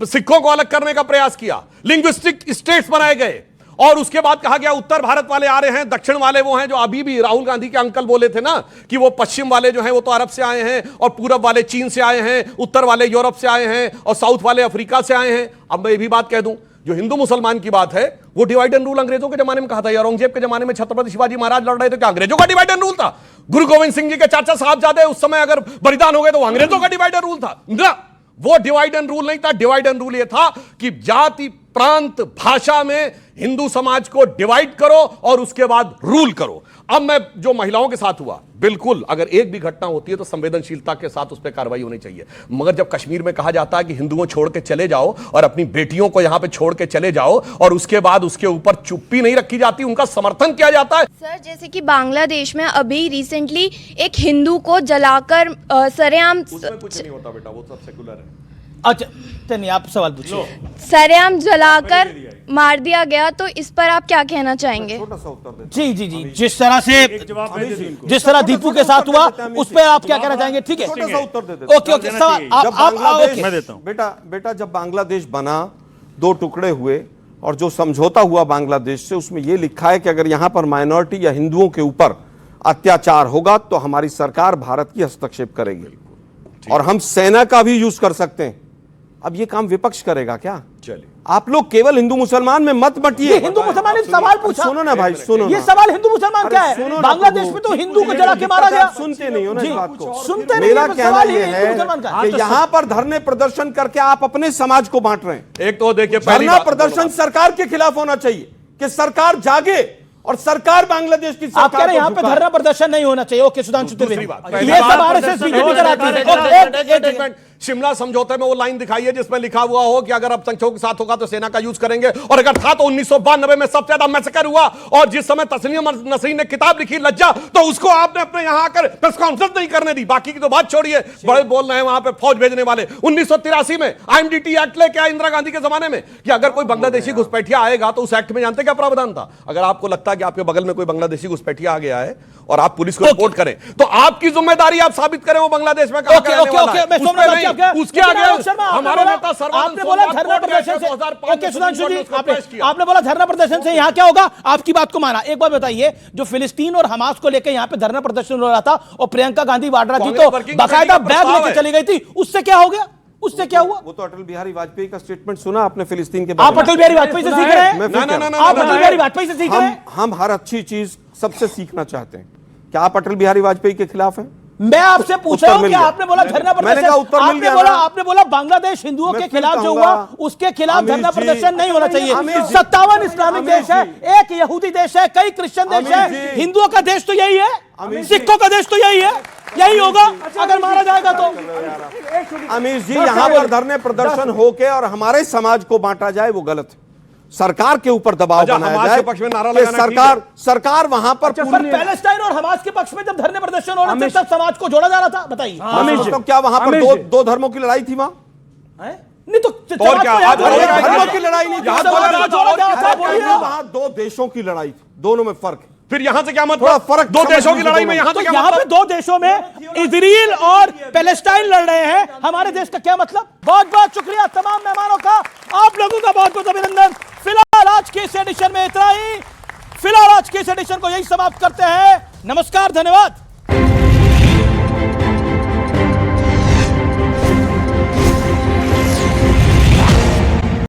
सिखों को अलग करने का प्रयास किया, लिंग्विस्टिक स्टेट्स बनाए गए, और उसके बाद कहा गया उत्तर भारत वाले आ रहे हैं, दक्षिण वाले वो हैं जो अभी भी राहुल गांधी के अंकल बोले थे ना कि वो पश्चिम वाले जो हैं वो तो अरब से आए हैं, और पूरब वाले चीन से आए हैं, उत्तर वाले यूरोप से आए हैं, और साउथ वाले अफ्रीका से आए हैं। अब मैं ये भी बात कह दूं, जो हिंदू मुसलमान की बात है, वो डिवाइड एंड रूल अंग्रेजों के जमाने में कहा था। औरंगजेब के जमाने में छत्रपति शिवाजी महाराज लड़ रहे थे, क्या अंग्रेजों का डिवाइड एंड रूल था? गुरु गोविंद सिंह जी के चाचा साहबजादे उस समय अगर बलिदान हो गए तो वो अंग्रेजों का डिवाइड एंड रूल था ना? वो डिवाइड एंड रूल नहीं था। डिवाइड एंड रूल ये था कि जाति, प्रांत, भाषा में हिंदू समाज को डिवाइड करो और उसके बाद रूल करो। अब मैं जो महिलाओं के साथ हुआ, बिल्कुल अगर एक भी घटना होती है तो संवेदनशीलता के साथ उस पर कार्रवाई होनी चाहिए, मगर जब कश्मीर में कहा जाता है कि हिंदुओं छोड़ के चले जाओ और अपनी बेटियों को यहां पे छोड़ के चले जाओ, और उसके बाद उसके ऊपर चुप्पी नहीं रखी जाती, उनका समर्थन किया जाता है। सर जैसे कि बांग्लादेश में अभी रिसेंटली एक हिंदू को जलाकर सरेआम, उसमें कुछ नहीं होता बेटा, वो सब सेकुलर है। अच्छा नहीं, आप सवाल पूछिए। सरेआम जलाकर मार दिया गया, तो इस पर आप क्या कहना चाहेंगे? जी जी जी, जिस तरह दीपू के साथ हुआ उस पर आप क्या कहना चाहेंगे? ठीक है, छोटा सा उत्तर दे देते। ओके ओके, आप मैं देता हूं। बेटा जब बांग्लादेश बना, 2 टुकड़े हुए, और जो समझौता हुआ बांग्लादेश से, उसमें यह लिखा है कि अगर यहां पर माइनॉरिटी या हिंदुओं के ऊपर अत्याचार होगा तो हमारी सरकार भारत की हस्तक्षेप करेगी, और हम सेना का भी यूज कर सकते हैं। अब ये काम विपक्ष करेगा क्या? चलिए, आप लोग केवल हिंदू मुसलमान में मत बटिए। हिंदू मुसलमान ने सवाल पूछा। सुनो ना भाई, सुनो ये ना। सवाल हिंदू मुसलमान क्या है? बांग्लादेश में तो हिंदू को जला के मारा गया। सुनते नहीं हो ना इस बात को। सुनते नहीं। मेरा कहना सवाल यह है कि यहाँ पर धरने प्रदर्शन करके आप अपने समाज को बांट रहे हैं। एक तो देखिए, धरना प्रदर्शन सरकार के खिलाफ होना चाहिए कि सरकार जागे और सरकार बांग्लादेश की आप कह रहे हैं यहाँ पे धरना प्रदर्शन नहीं होना चाहिए। ओके सुधांशु त्रिवेदी, ये सब आरएसएस बीजेपी कराती है। शिमला समझौते में वो लाइन दिखाई है जिसमें लिखा हुआ हो कि अगर अब संख्याओं के साथ होगा तो सेना का यूज करेंगे, और अगर था तो 1992 में सबसे ज्यादा मैसेकर हुआ, और जिस समय तस्लीम नसरीन ने किताब लिखी लज्जा, तो उसको आपने अपने यहां आकर प्रेस कॉन्फ्रेंस नहीं करने दी। बाकी की तो बात छोड़िए, बड़े बोल रहे हैं वहां पे फौज भेजने वाले। 1983 में आईएमडीटी एक्ट लेके आया इंदिरा गांधी के जमाने में कि अगर कोई बांग्लादेशी घुसपैठिया आएगा तो उस एक्ट में जानते क्या प्रावधान था? अगर आपको लगता है कि आपके बगल में कोई बांग्लादेशी घुसपैठिया आ गया है और आप पुलिस को रिपोर्ट करें, तो आपकी जिम्मेदारी आप साबित करें वो बांग्लादेश में कहां रहने वाला है। उसके आगे हमारे नेता आपने बोला धरना प्रदर्शन से, ओके सुधांशु जी, आपने बोला धरना प्रदर्शन से यहाँ क्या होगा? आपकी बात को माना। एक बात बताइए, जो फिलिस्तीन और हमास को लेकर यहाँ पे धरना प्रदर्शन हो रहा था और प्रियंका गांधी वाड्रा जी तो बाकायदा बैग लेकर चली गई थी, उससे क्या हो गया? उससे क्या हुआ? वो तो अटल बिहारी वाजपेयी का स्टेटमेंट सुना आपने फिलिस्तीन के बारे में? आप अटल बिहारी वाजपेयी से सीख रहे हैं? आप अटल बिहारी वाजपेयी से सीख रहे हैं? हम हर अच्छी चीज सबसे सीखना चाहते हैं। क्या आप अटल बिहारी वाजपेयी के खिलाफ हैं? मैं आपसे पूछ रहा हूं कि आपने बोला धरना प्रदर्शन, आपने बोला बांग्लादेश हिंदुओं के खिलाफ जो हुआ उसके खिलाफ धरना प्रदर्शन नहीं होना चाहिए। 57 इस्लामिक देश है, एक यहूदी देश है, कई क्रिश्चियन देश है, हिंदुओं का देश तो यही है, सिखों का देश तो यही है, यही होगा अगर मारा जाएगा तो। अमीर जी, यहाँ पर धरने प्रदर्शन होके और हमारे समाज को बांटा जाए वो गलत है। सरकार के ऊपर दबाव बनाया जाए पक्ष में नारा सरकार वहां पर पैलेस्टाइन और हमास के पक्ष में जब धरने प्रदर्शन हो रहे थे तब समाज को जोड़ा जा रहा था। बताइए तो क्या वहां पर दो धर्मों की लड़ाई थी? वहां नहीं तो धर्मों की लड़ाई नहीं थी, वहां दो देशों की लड़ाई थी, दोनों में फर्क है। फिर यहां से क्या मतलब? फर्क दो देशों की लड़ाई में, यहां तो यहाँ पे दो देशों में इजराइल और पैलेस्टाइन लड़ रहे हैं, हमारे देश का क्या मतलब? बहुत बहुत शुक्रिया तमाम मेहमानों का, आप लोगों का बहुत बहुत अभिनंदन। फिलहाल आज के इस एडिशन में इतना ही। फिलहाल आज के इस एडिशन को यही समाप्त करते हैं। नमस्कार, धन्यवाद।